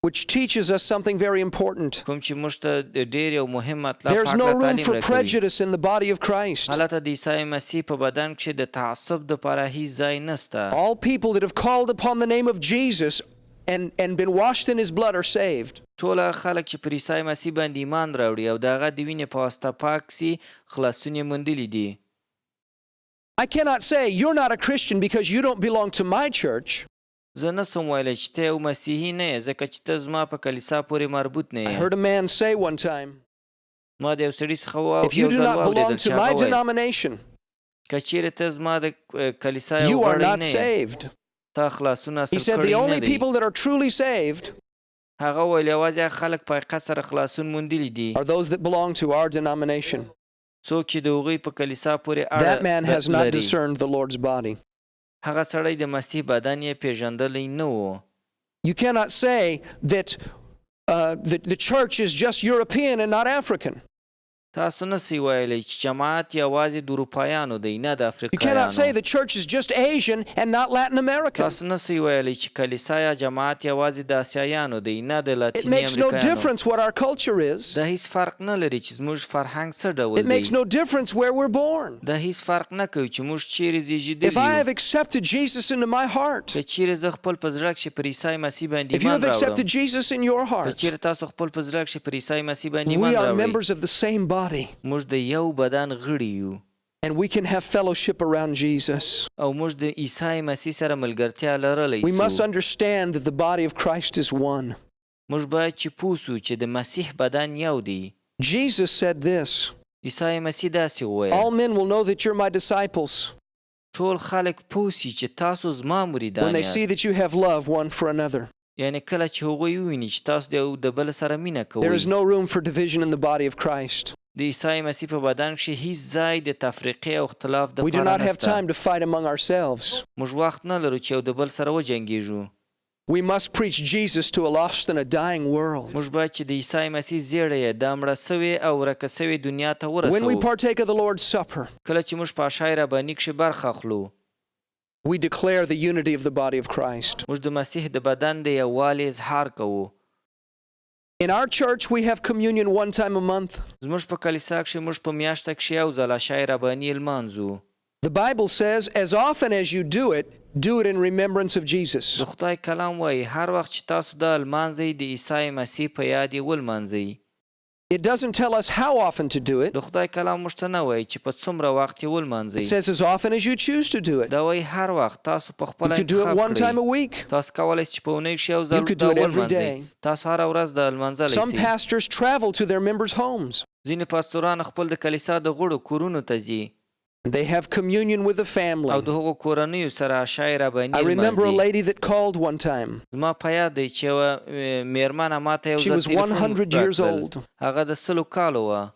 which teaches us something very important. کوم چې موږ ته د ډېر یو مهم مطلب There's په no هکله room تعلیم for راکوي. prejudice in the body of Christ. هلته د عیسی مسیح په بدن کښې د تعصب دپاره هیڅ ځای نسته. All people that have called upon the name of Jesus and been washed in his blood are saved. ټول هغه خلک چې پر عیسی مسیح باندې ایمان راوړي او د هغه د وینې په واسطه پاک سي خلاصون یې موندلي دي. I cannot say you're not a Christian because you don't belong to my church. زه نسم ویلی چې ته یو مسیحي نه یې ځکه چې ته زما په کلیسا پورې مربوط نه I یې. heard a man say one time, ما د یو سړي څخه if you یو do ځل not belong واورېدل چې to my هغه ویل denomination, که چیرې ته زما د کلیسا یو you are غړی not نه یې saved. تا خلاصون He حاصل said the کړی only نه دی. people that are truly saved هغه ویل یوازې هغه خلک په حقیقت سره خلاصون موندلي دي are those that belong to our denomination. څوک چې د هغوی په کلیسا پورې That man has اړه not لري. discerned the Lord's body. هغه سړی د مسیح بدن یې پیژندلی نه و. You cannot say that the church is just European and not African. تاسو نسئ ویلی چې جماعت یوازې د اروپایانو دی نه د You cannot say افریقایانو. the church is just Asian and not Latin American. تاسو نسئ ویلی چې کلیسا یا جماعت یوازې د آسیایانو دی نه د It لاتیني makes no امریکایانو. difference what our culture is. دا هیڅ فرق نه لري چې زموږ فرهنګ څه It ډول makes دی. no difference where we're born. دا هیڅ فرق نه کوي چې موږ چیرې If زیږېدلي I have یو. accepted Jesus into my heart, که چیرې زه خپل په زړه کښې پر عیسی مسیح باندې if you ایمان have accepted راوړم، Jesus in your که heart, چیرې تاسو خپل په زړه کښې پر عیسی مسیح باندې ایمان we are راوړئ، members of the same body, موږ د یو بدن غړي یو and we can have fellowship around Jesus. او موږ د عیسی مسیح سره ملګرتیا لرلی We must سو. understand that the body of Christ is one. موږ باید چې پوه سو چې د مسیح بدن یو دی. Jesus said this, عیسی مسیح داسې وویل: all men will know that you're my disciples ټول خلک پوه سي چې تاسو زما when مریدان they see یاست. that you have love one for another. یعنې کله چې هغوی وویني چې تاسو د یو د بل سره مینه There is کوئ. no room for division in the body of Christ. د عیسی مسیح په بدن کښې هیڅ ځای د تفریقې او اختلاف We do دپاره not have نسته. time to fight among ourselves. موږ وخت نه لرو چې یو د بل سره وجنګېږو. We must preach Jesus to a lost and a dying world. موږ باید چې د عیسی مسیح زیړی د مړه سوې او ورکه سوې دنیا ته When we ورسوو. partake of the Lord's Supper, کله چې موږ په عشای رباني کښې برخه اخلو، we declare the unity of the body of Christ. موږ د مسیح د بدن د یووالي اظهار کوو. In our church, we have communion one time a month. زموږ په کلیسا کښې موږ په میاشته کښې یو ځل عشای رباني لمانځو. The Bible says, as often as you do it in remembrance of د Jesus. خدای کلام وایي هر وخت چې تاسو دا لمانځئ د عیسی مسیح په یاد یې ولمانځئ. It doesn't tell us how often to do it. د خدای کلام موږ ته نه وایي چې په څومره وخت یې It ولمانځئ. says as often as you choose to do it. دا وایي هر وخت تاسو په You خپله could do it انتخاب one time a کړئ. week. تاسو کولی چې په اونۍ کښې یو You ځل could دا do it every ولمانځئ. day. تاسو هره ورځ دا لمانځلی Some سئ. pastors travel to their members' homes. ځینې پاستوران خپل د کلیسا د غړو کورونو ته ځي They have communion with the او family. د هغو کورنیو سره عشای رباني I remember a لمانځي. lady that called one time. زما په یاد دی چې یوه میرمنه ما ته یو She ځل was تلیفون 100 years راکړل. old. هغه د 100 کالو وه.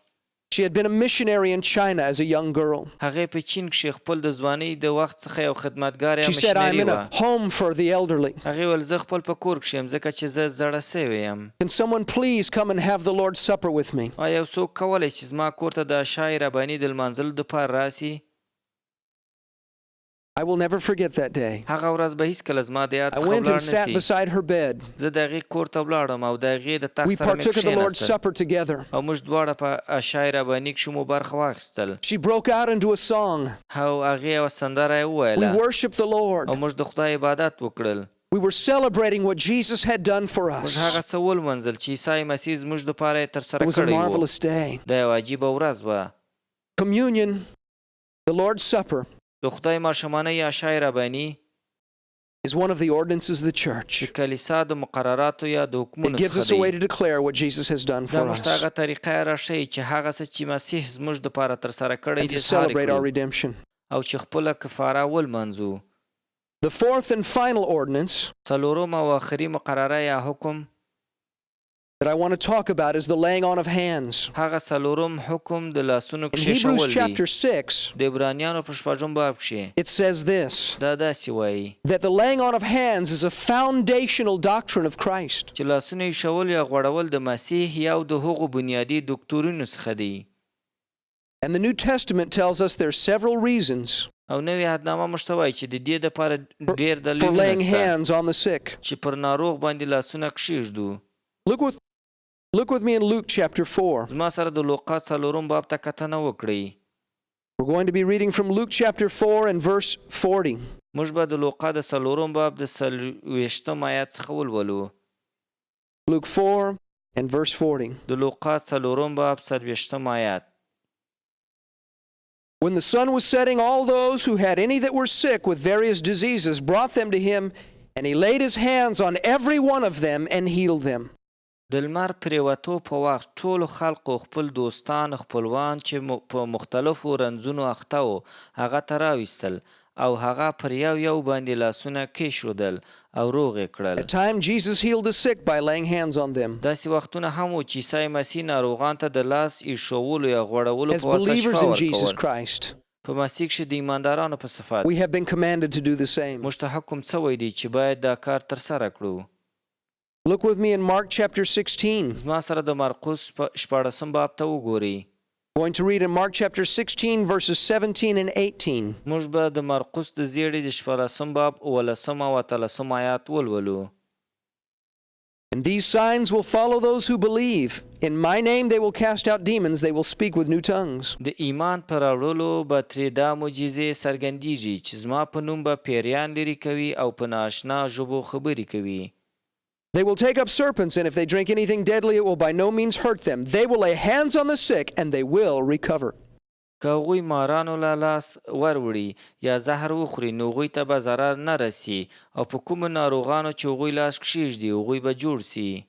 She had been a missionary in China as a young girl. هغې په چین کښې خپل د ځوانۍ د وخت څخه یو خدمتګار یا She said, I'm مشنري in وه. a home for the elderly. هغې ویل زه خپل په کور کښې یم ځکه چې زه زړه سوې یم. Can someone please come and have the Lord's Supper with me? آیا یو څوک کولی چې زما کور ته د عشای رباني د لمانځلو دپاره راسي؟ I will never forget that day. هغه ورځ به هیڅکله زما د یاد I څخه went and ولاړ sat نه سي. beside her bed. زه د هغې کور ته ولاړم او د هغې د تخت We سره مې partook of the Lord's کښېناستل Supper together. او موږ دواړه په عشای رباني کښې مو برخه واخیستل She broke out into a song. او هغې یوه سندره یې We وویله worshiped the Lord. او موږ د خدای عبادت وکړل. We were celebrating what Jesus had done for موږ هغه us. څه ولمنځل چې عیسی مسیح زموږ دپاره یې ترسره It was a کړی و. marvelous day. دا یوه عجیبه ورځ وه. Communion, the Lord's Supper, د خدای ماشومانۍ عشای رباني is one of the ordinances of the د church. کلیسا د مقرراتو یا د It حکمونو gives us څخه a way دی. to declare what Jesus has done دا for موږ ته us هغه طریقه یې راښیي چې هغه څه چې مسیح زموږ دپاره ترسره کړی and دی to اظهار یې celebrate our کړو redemption. او چې خپله کفاره ولمانځو. The fourth and final ordinance څلورم او آخري مقرره یا حکم that I want to talk about is the laying on of hands. هغه څلورم حکم د لاسونو In Hebrews کښېښول دی. chapter 6, د عبرانیانو په 6 باب کښې it says this, دا داسې وایي that the laying on of hands is a foundational doctrine of Christ. چې لاسونه ایښول یا غوړول د مسیح یو د هغو بنیادي دوکتورینو څخه دی. And the New Testament tells us there are several reasons او نوې عهدنامه موږ ته وایي چې د دې دپاره ډېر for دلیلونه laying شته hands on the sick. چې پر ناروغ باندې لاسونه کښېږدو. Look with me in Luke chapter 4. زما سره د لوقا 4 باب ته کتنه وکړئ. We're going to be reading from Luke chapter 4 and verse 40. موږ به د لوقا د 4 باب د 40 آیات څخه ولولو. Luke 4 and verse 40. د لوقا 4 باب 40 آیات. When the sun was setting, all those who had any that were sick with various diseases brought them to him, and he laid his hands on every one of them and healed them. د لمر پرېوتو په وخت ټولو خلقو خپل دوستان خپلوان چې په مختلفو رنځونو اخته وو هغه ته راویستل او هغه پر یو یو باندې لاسونه کېښودل او روغ یې کړل. At times Jesus healed the sick by laying hands on them. داسې وختونه هم وو چې عیسی مسیح ناروغان ته د لاس ایښولو یا غوړولو As په واسطه believers شفا in Jesus ورکول. Christ, په مسیح کښې د ایماندارانو په صفت we have been commanded to do the same. موږ ته حکم څوی دی چې باید دا کار ترسره کړو. Look with me in Mark chapter 16. زما سره د مرقس په 14 باب ته وګورئ. Going to read in Mark chapter 16, verses 17 and 18. موږ به د مرقس د زیړې د 14 باب 18 او 13 آیات ولولو. And these signs will follow those who believe. In my name they will cast out demons, they will speak with new tongues. د ایمان پر اړولو به ترې دا معجزې څرګندېږي چې زما په نوم به پیریان لرې کوي او په نااشنا ژبو خبرې کوي. They will take up serpents, and if they drink anything deadly, it will by no means hurt them. They will lay hands on the sick, and they will recover. که هغوی مارانو له لاس وروړي یا زهر وخوري نو هغوی ته به ضرر نه رسي او په کومو ناروغانو چې هغوی لاس کښېږدي هغوی به جوړ سي.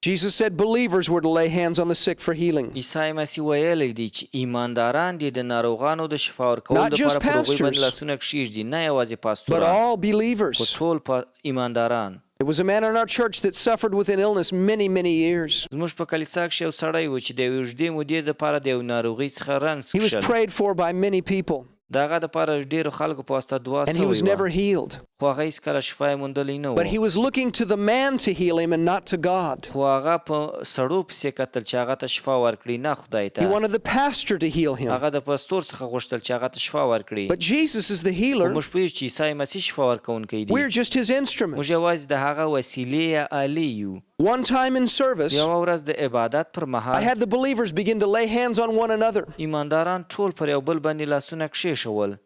Jesus said believers were to lay hands on the sick for healing. عیسی مسیح ویلی دی چې ایمانداران دي د ناروغانو د شفا ورکولو Not just دپاره پر هغوی باندې pastors, لاسونه کښېږدي، نه یوازې but پاستوران all خو believers. ټول ایمانداران. There was a man in our church that suffered with an illness many, many years. زموږ په کلیسا کښې یو سړی و چې د یوې اوږدې مودې دپاره د یو ناروغۍ څخه رنځ He was کښل. prayed for by many people, د هغه دپاره ډېرو خلکو په واسطه دعا and he was سوې never وه، healed. خو هغه هېڅکله شفا یې موندلی نه و. But he was looking to the man to heal him and not to God. خو هغه په سړو پسې کتل چې هغه ته شفا ورکړي، نه خدای He ته. wanted the pastor to heal him. هغه د پاستور څخه غوښتل چې هغه ته شفا ورکړي. But Jesus is the خو healer. موږ پوهېږو چې عیسی مسیح شفا ورکوونکی دی. We're just his موږ instruments. یوازې د هغه وسیلې یا آلې یو. One time in service, یوه ورځ د عبادت پر I مهال had the believers begin to lay hands on one another. ایمانداران ټول پر یو بل باندې لاسونه کښېښول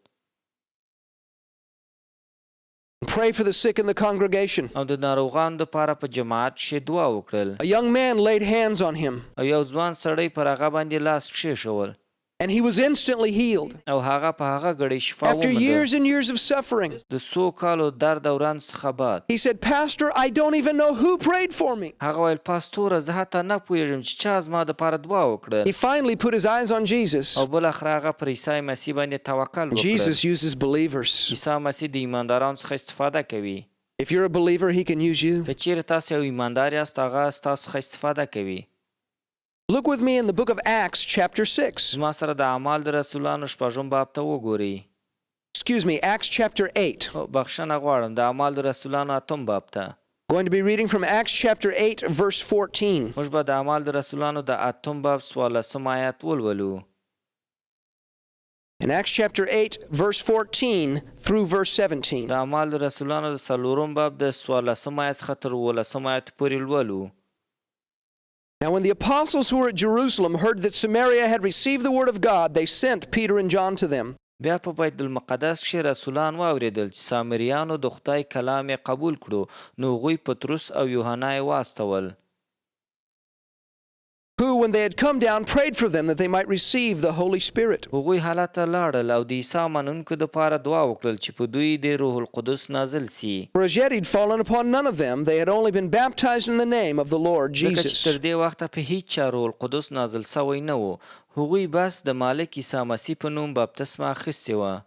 Pray for the sick in the congregation. او د ناروغانو دپاره په جماعت کښې دعا وکړل. A young man laid hands on him, او یو ځوان سړی پر هغه باندې لاس کښېښول and he was instantly healed. او هغه په هغه ګړۍ شفا After ومونده. years and years of suffering, د څو کالو درد او رنځ څخه بعد he said, Pastor, I don't even know who prayed for me. هغه ویل پاستوره زه حتی نه پوهېږم چې چا زما دپاره دعا وکړه. He finally put his eyes on Jesus. او بالاخره هغه پر عیسی مسیح باندې توکل وکړ. Jesus uses believers. عیسی مسیح د ایماندارانو څخه استفاده کوي. If you're a believer, he can use you. که چیرې تاسو یو ایماندار یاست هغه ستاسو څخه استفاده کوي. Look with me in the book of Acts, chapter 6. زما سره د اعمال د رسولانو 6 باب ته وګورئ. Excuse me, Acts chapter 8. بخښنه غواړم د اعمال د رسولانو 8 باب ته. Going to be reading from Acts chapter 8, verse 14. موږ به د اعمال د رسولانو د 8 باب 14 آیات ولولو. In Acts chapter 8, verse 14 through verse 17. د اعمال د رسولانو د 4 باب د 14 آیات څخه تر 18 آیات پورې لولو. Now when the apostles who were at Jerusalem heard that Samaria had received the word of God, they sent Peter and John to them. بیا په بیت المقدس کښې رسولان واورېدل چې سامریانو د خدای کلام یې قبول کړو نو هغوی پطرس او یوحنا یې واستول. Who, when they had come down, prayed for them that they might receive the Holy Spirit. هغوی حالت ته لاړل او د عیسی منونکو دپاره دعا وکړل چې په دوی د روح القدس نازل سي. For as yet he'd fallen upon none of them, they had only been baptized in the name of the Lord ځکه چې Jesus. تر دې وخته په هیڅ چا روح القدس نازل سوی نه و. هغوی بس د مالک عیسی مسیح په نوم بپتسمه اخیستې وه.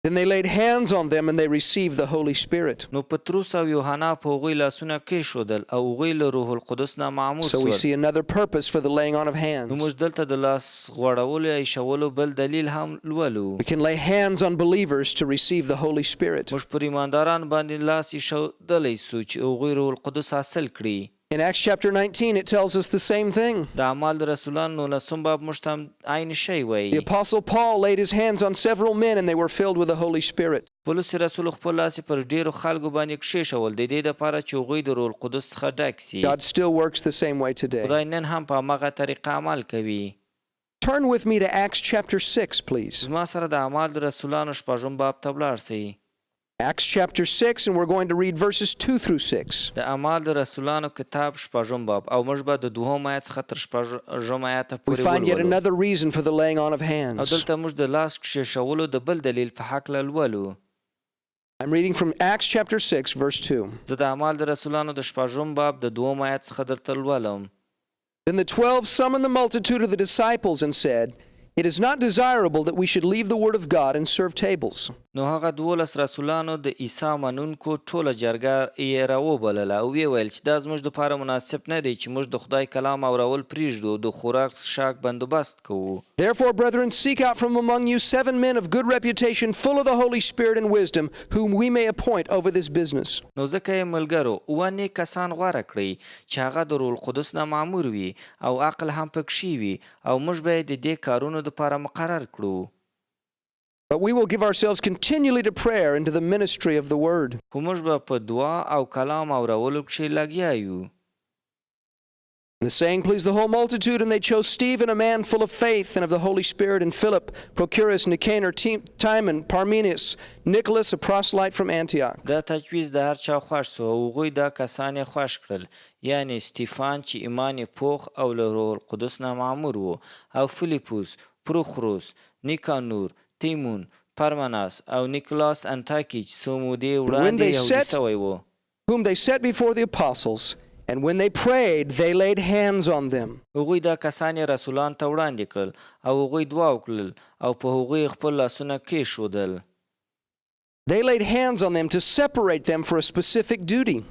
Then they laid hands on them and they received the Holy Spirit. نو پطرس او یوحنا په هغوی لاسونه کېښودل او هغوی له روح القدس نه معمور So we شول. see another purpose for the laying on of نو hands. موږ دلته د لاس غوړولو یا ایښولو بل دلیل هم لولو. We can lay hands on believers to receive the Holy Spirit. موږ پر ایمانداران باندې لاس ایښودلی سو چې هغوی روح القدس حاصل کړي. In Acts chapter 19, it tells us the same thing. د اعمال د رسولانو 19 باب موږ ته هم عین شی وایي. The apostle Paul laid his hands on several men and they were filled with the Holy Spirit. پولس رسول خپل لاس پر ډیرو خلکو باندې کښېښول د دې دپاره چې هغوی د روح القدس څخه ډک سي. God still works the same way today. خدای نن هم په همغه طریقه عمل کوي. Turn with me to Acts chapter 6, please. زما سره د اعمال د رسولانو 6 باب ته ولاړ سئ. Acts chapter 6, and we're going to read verses 2 through 6. د اعمال د رسولانو کتاب 6 باب او موږ به د 2 آیت څخه تر 6 آیت We پورې find yet ولولو. another reason for the laying on of او hands. دلته موږ د لاس کښېښولو د بل دلیل په هکله لولو. I'm reading from Acts chapter 6, verse 2. زه د اعمال د رسولانو د 6 باب د 2 آیت څخه درته لولم. Then the 12 summoned the multitude of the disciples and said, It is not desirable that we should leave the word of God and serve tables. نو هغه 12 رسولانو د عیسی منونکو ټوله جرګه یې راوبلله او ویې ویل چې دا زموږ دپاره مناسب نه دی چې موږ د خدای کلام اورول پرېږدو د خوراک څښاک بندوبست کوو. Therefore, brethren, seek out from among you 7 men of good reputation, full of the Holy Spirit and wisdom, whom we may appoint over this business. نو ځکه یې ملګرو اووه نیک کسان غوره کړئ چې هغه د روح القدس نه مامور وي او عقل هم پکښې وي او موږ به یې د دې کارونو دپاره مقرر کړو. But we will give ourselves continually to prayer and to the ministry of the word. خو موږ به په دعا او کلام اورولو کښې لګیا یو. The saying pleased the whole multitude, and they chose Stephen, a man full of faith and of the Holy Spirit, and Philip, Prochorus, Nicanor, Timon, Parmenas, Nicholas, a proselyte from Antioch. دا تجویز د هر چا خوښ سو او هغوی دا کسان یې خوښ کړل، یعنی سټیفان چې ایمان یې پوخ او له روح القدس نه معمور و، او فیلیپوس، پروخروس، نیکانور، تیمون، پرمناس او نیکلاس انتاکي چې څو مودې وړاندې یهودي سوی و. Whom they set before the apostles, and when they prayed, they laid hands on them. هغوی دا کسان یې رسولان ته وړاندې کړل او هغوی دعا وکړل او په هغوی خپل لاسونه کېښودل. They laid hands on them to separate them for a specific duty.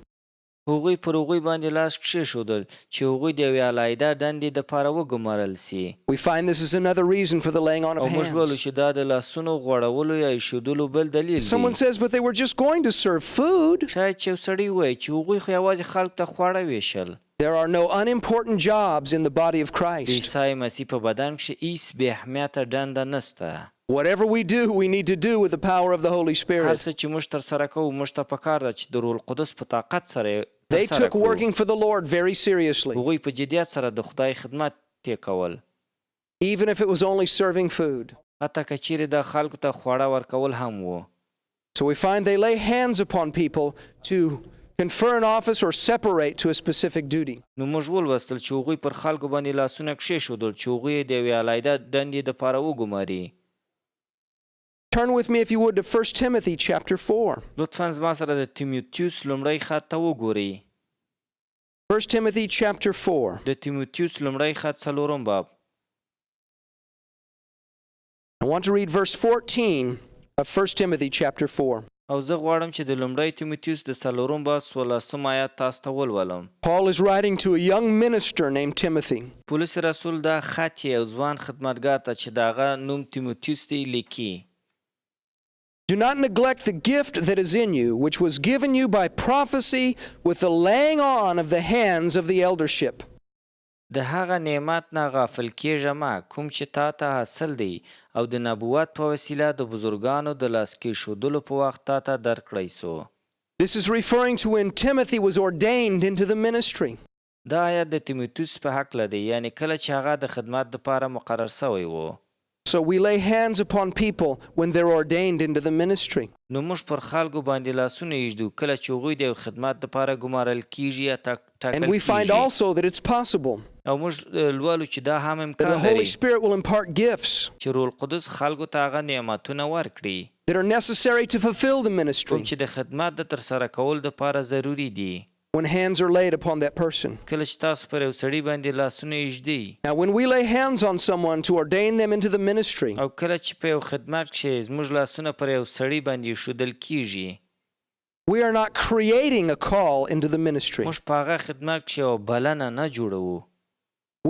هغوی پر هغوی باندې لاس کېښودل چې هغوی د یوې علاحده دندې دپاره وګمارل سي. We find this is another reason for the laying on of او موږ ولو hands. چې دا د لاسونو غوړولو یا ایښودلو بل دلیل دی. Someone says, but they were just going to serve food. شاید چې یو سړی ووایي چې هغوی خو یوازې خلک ته خواړه ویشل. There are no unimportant jobs in the body of د Christ. عیسی مسیح په بدن کښې هیڅ بې اهمیته دنده نسته. Whatever we do, we need to do with the power of the Holy هر Spirit. څه چې موږ ترسره کوو موږ ته پکار ده چې د روح القدس په طاقت سره یې They ترسره took کړو. working for the Lord very seriously, هغوی په جدیت سره د خدای خدمت یې کول. even if it was only serving food. حتی که چیرې د خلکو ته خواړه ورکول هم و. So we find they lay hands upon people to confer an office or separate to a specific duty. نو موږ ولوستل چې هغوی پر خلکو باندې لاسونه کښېښودل چې هغوی یې د یوې علاحده دندې دپاره وګماري. Turn with me, if you would, to 1 Timothy chapter 4. لطفاً زما سره د تیموتیوس لومړی خط ته وګورئ. 1 Timothy chapter 4. د تیموتیوس لومړی خط 4 باب. I want to read verse 14 of 1 Timothy chapter 4. او زه غواړم چې د لومړی تیموتیوس د 4 باب 16 آیات تاسو ته ولولم. Paul is writing to a young minister named Timothy. پولس رسول دا خط یې یو ځوان خدمتګار ته چې د هغه نوم تیموتیوس دی لیکي. Do not neglect the gift that is in you, which was given you by prophecy with the laying on of the hands of the eldership. د هغه نعمت نه غافل کېږه مه کوم چې تا ته حاصل دی او د نبوت په وسیله د بزرګانو د لاس کېښودلو په وخت تا ته درکړی سو. This is referring to when Timothy was ordained into the ministry. دا آیت د تیموتیوس په هکله دی، یعنی کله چې هغه د خدمت دپاره مقرر سوی و. So we lay hands upon people when they're ordained into the ministry. نو موږ پر خلکو باندې لاسونه ایږدو کله چې هغوی د یو خدمت دپاره ګمارل کېږي یا ټاکل And we find کېږي. also that it's possible او موږ لولو چې دا هم that امکان the Holy لري Spirit will impart gifts چې روح القدس خلکو ته هغه نعمتونه ورکړي that are necessary to fulfill the کوم ministry چې د خدمت د ترسره کول دپاره ضروري دي. when hands are laid upon that person. کله چې تاسو پر یو سړي باندې لاسونه ایږدئ Now, when we lay hands on someone to ordain them into the ministry, او کله چې په یو خدمت کښې زموږ لاسونه پر یو سړي باندې ایښودل کېږي we are not creating a call into the ministry. موږ په هغه خدمت کښې یوه بلنه نه جوړوو،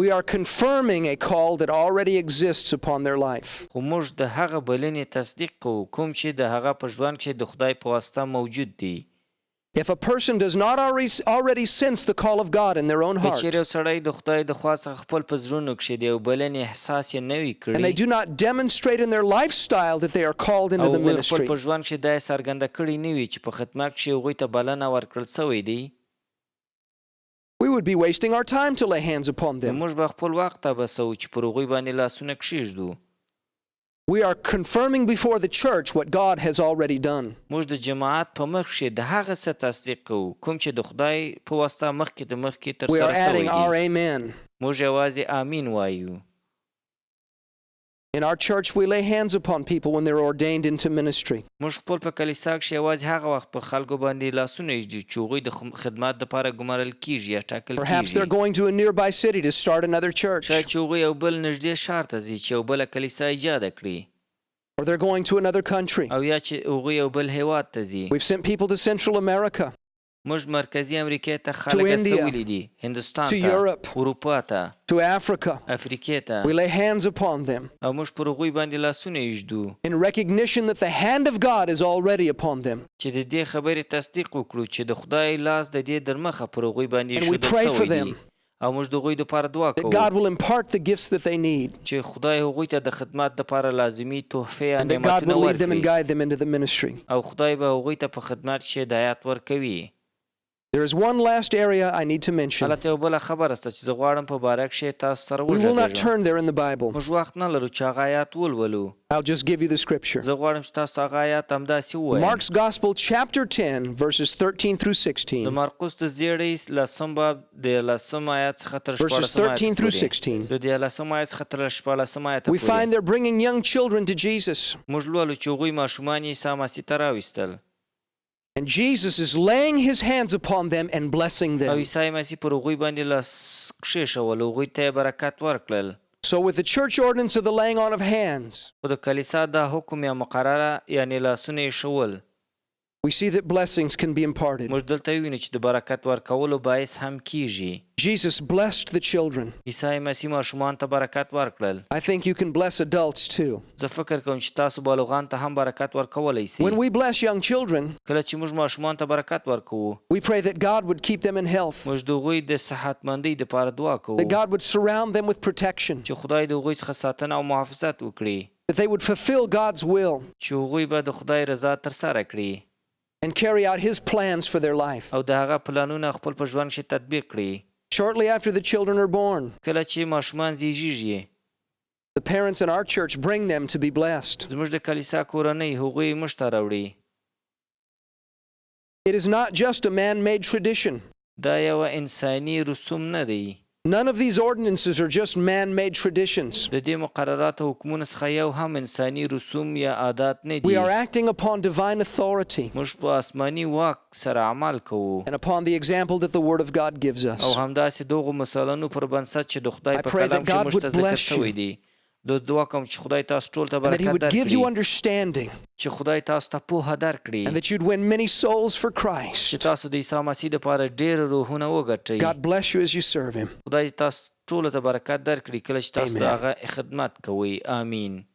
We are confirming a call that already exists upon their life. خو موږ د هغه بلنې تصدیق کوو کوم چې د هغه په ژوند کښې د خدای په واسطه موجود دی. If a person does not already sense the call of God in their own که heart, چیرې یو سړی د خدای د خوا څخه خپل په زړونو کښې د یو بلنې احساس یې نه وي and they کړی do not demonstrate in their lifestyle that they are called into او the هغوی خپل ministry, په ژوند کښې دا یې څرګنده کړې نه وي چې په خدمت کښې هغوی ته بلنه ورکړل سوی دی، we would be wasting our time to lay hands upon نو them. موږ به خپل وخت تبسوو چې پر هغوی باندې لاسونه کښېږدو. We are confirming before the church what God has already done. موږ د جماعت په مخ کښې د هغه څه تصدیق کوو کوم چې د خدای په واسطه مخکې د مخکې We are ترسره adding سوی our دي. amen. موږ یوازې آمین وایو. In our church, we lay hands upon people when they're ordained into ministry. موږ خپل په کلیسا کښې یوازې هغه وخت پر خلکو باندې لاسونه ایږدو چې هغوی د خدمت دپاره ګمارل کېږي یا ټاکل Perhaps they're کېږي. going to a nearby city to start another church. شاید چې هغوی یو بل نږدې ښار ته ځي چې یو بله کلیسا ایجاده کړي. or they're going to another country. او یا چې هغوی یو بل هیواد ته ځي. We've sent people to Central America, موږ مرکزي امریکا ته خلک استولي دي، هندوستان to ته، Europe, اروپا ته، to Africa. افریقې ته. We lay hands upon them او موږ پر هغوی باندې لاسونه ایږدو in recognition that the hand of God is already upon them. چې د دې خبرې تصدیق وکړو چې د خدای لاس د دې درمخه پر هغوی باندې And we ایښودل pray for شوی them دی. او موږ د هغوی دپاره دعا that کوو God will impart the gifts that they need, چې خدای هغوی ته د خدمت دپاره لازمي تحفې یا and that God نعمتونه will lead them and ورکړي guide them into the ministry. او خدای به هغوی ته په خدمت کې هدایت ورکوي. There is one last area I need to mention. حالت یو بله خبره سته چې زه غواړم په باره کښې تاسو سره We will not وغږېږم. turn there in the Bible. موږ وخت نه لرو چې هغه آیات ولولو. I'll just give you the scripture. زه غواړم چې تاسو هغه آیات همداسې ووایم. Mark's Gospel, chapter 10, verses 13 through د 16. مرقس د زیړی لسم باب د لسم آیات څخه تر Verses شپاړسم آیات 13 through پورې. 16. د دې لسم آیات څخه تر شپاړسم آیات We find پورې they're bringing young children to Jesus. موږ لولو چې هغوی ماشومان یې عیسی مسیح ته راویستل And Jesus is laying his hands upon them and blessing او them. عیسی مسیح پر هغوی باندې لاس کښېښول، هغوی ته یې برکت ورکړل. So with the church ordinance of the laying on of hands, خو د کلیسا دا حکم یا مقرره یعنې لاسونه یې ښول، we see that blessings can be imparted. موږ دلته وینو چې د برکت ورکولو باعث هم کیږي. Jesus blessed the children. عیسی مسیح ماشومان ته برکت ورکړل. I think you can bless adults too. زه فکر کوم چې تاسو بالغان ته هم برکت ورکولی سئ. When we bless young children, کله چې موږ ماشومان ته برکت ورکوو، we pray that God would keep them in health, موږ د هغوی د صحتمندۍ دپاره دعا کوو that God would surround them with protection, چې خدای د هغوی څخه ساتنه او محافظت وکړي، that they would fulfill God's will چې هغوی به د خدای رضا ترسره کړي and carry out his plans for their life. او د هغه پلانونه خپل په ژوند کښې تطبیق کړي. Shortly after the children are born, کله چې ماشومان زیږیږي، the parents in our church bring them to be blessed. زموږ د کلیسا کورنۍ هغوی موږ ته راوړي. It is not just a man-made tradition. دا یوه انساني رسوم نه دی. None of these ordinances are just man-made traditions. د دې مقررات او حکمونو څخه یو هم انساني رسوم یا عادات نه We دي. are acting upon divine authority موږ په آسماني واک سره عمل کوو and upon the example that the Word of God gives او us. همداسې دغو مثالونو پر بنسټ چې د خدای I په pray that کلام کې God موږ would ته ذکر bless you. شوی دی. د دعا کوم چې خدای تاسو ټول ته And that he برکت would give you درکړي، understanding چې خدای تاسو ته پوهه and درکړي، that you'd win many souls for چې Christ. تاسو د عیسی مسیح دپاره ډېر روحونه وګټئ. God bless you as you serve him. خدای تاسو ټولو ته برکت درکړي کله چې تاسو د Amen. هغه خدمت کوئ. آمین.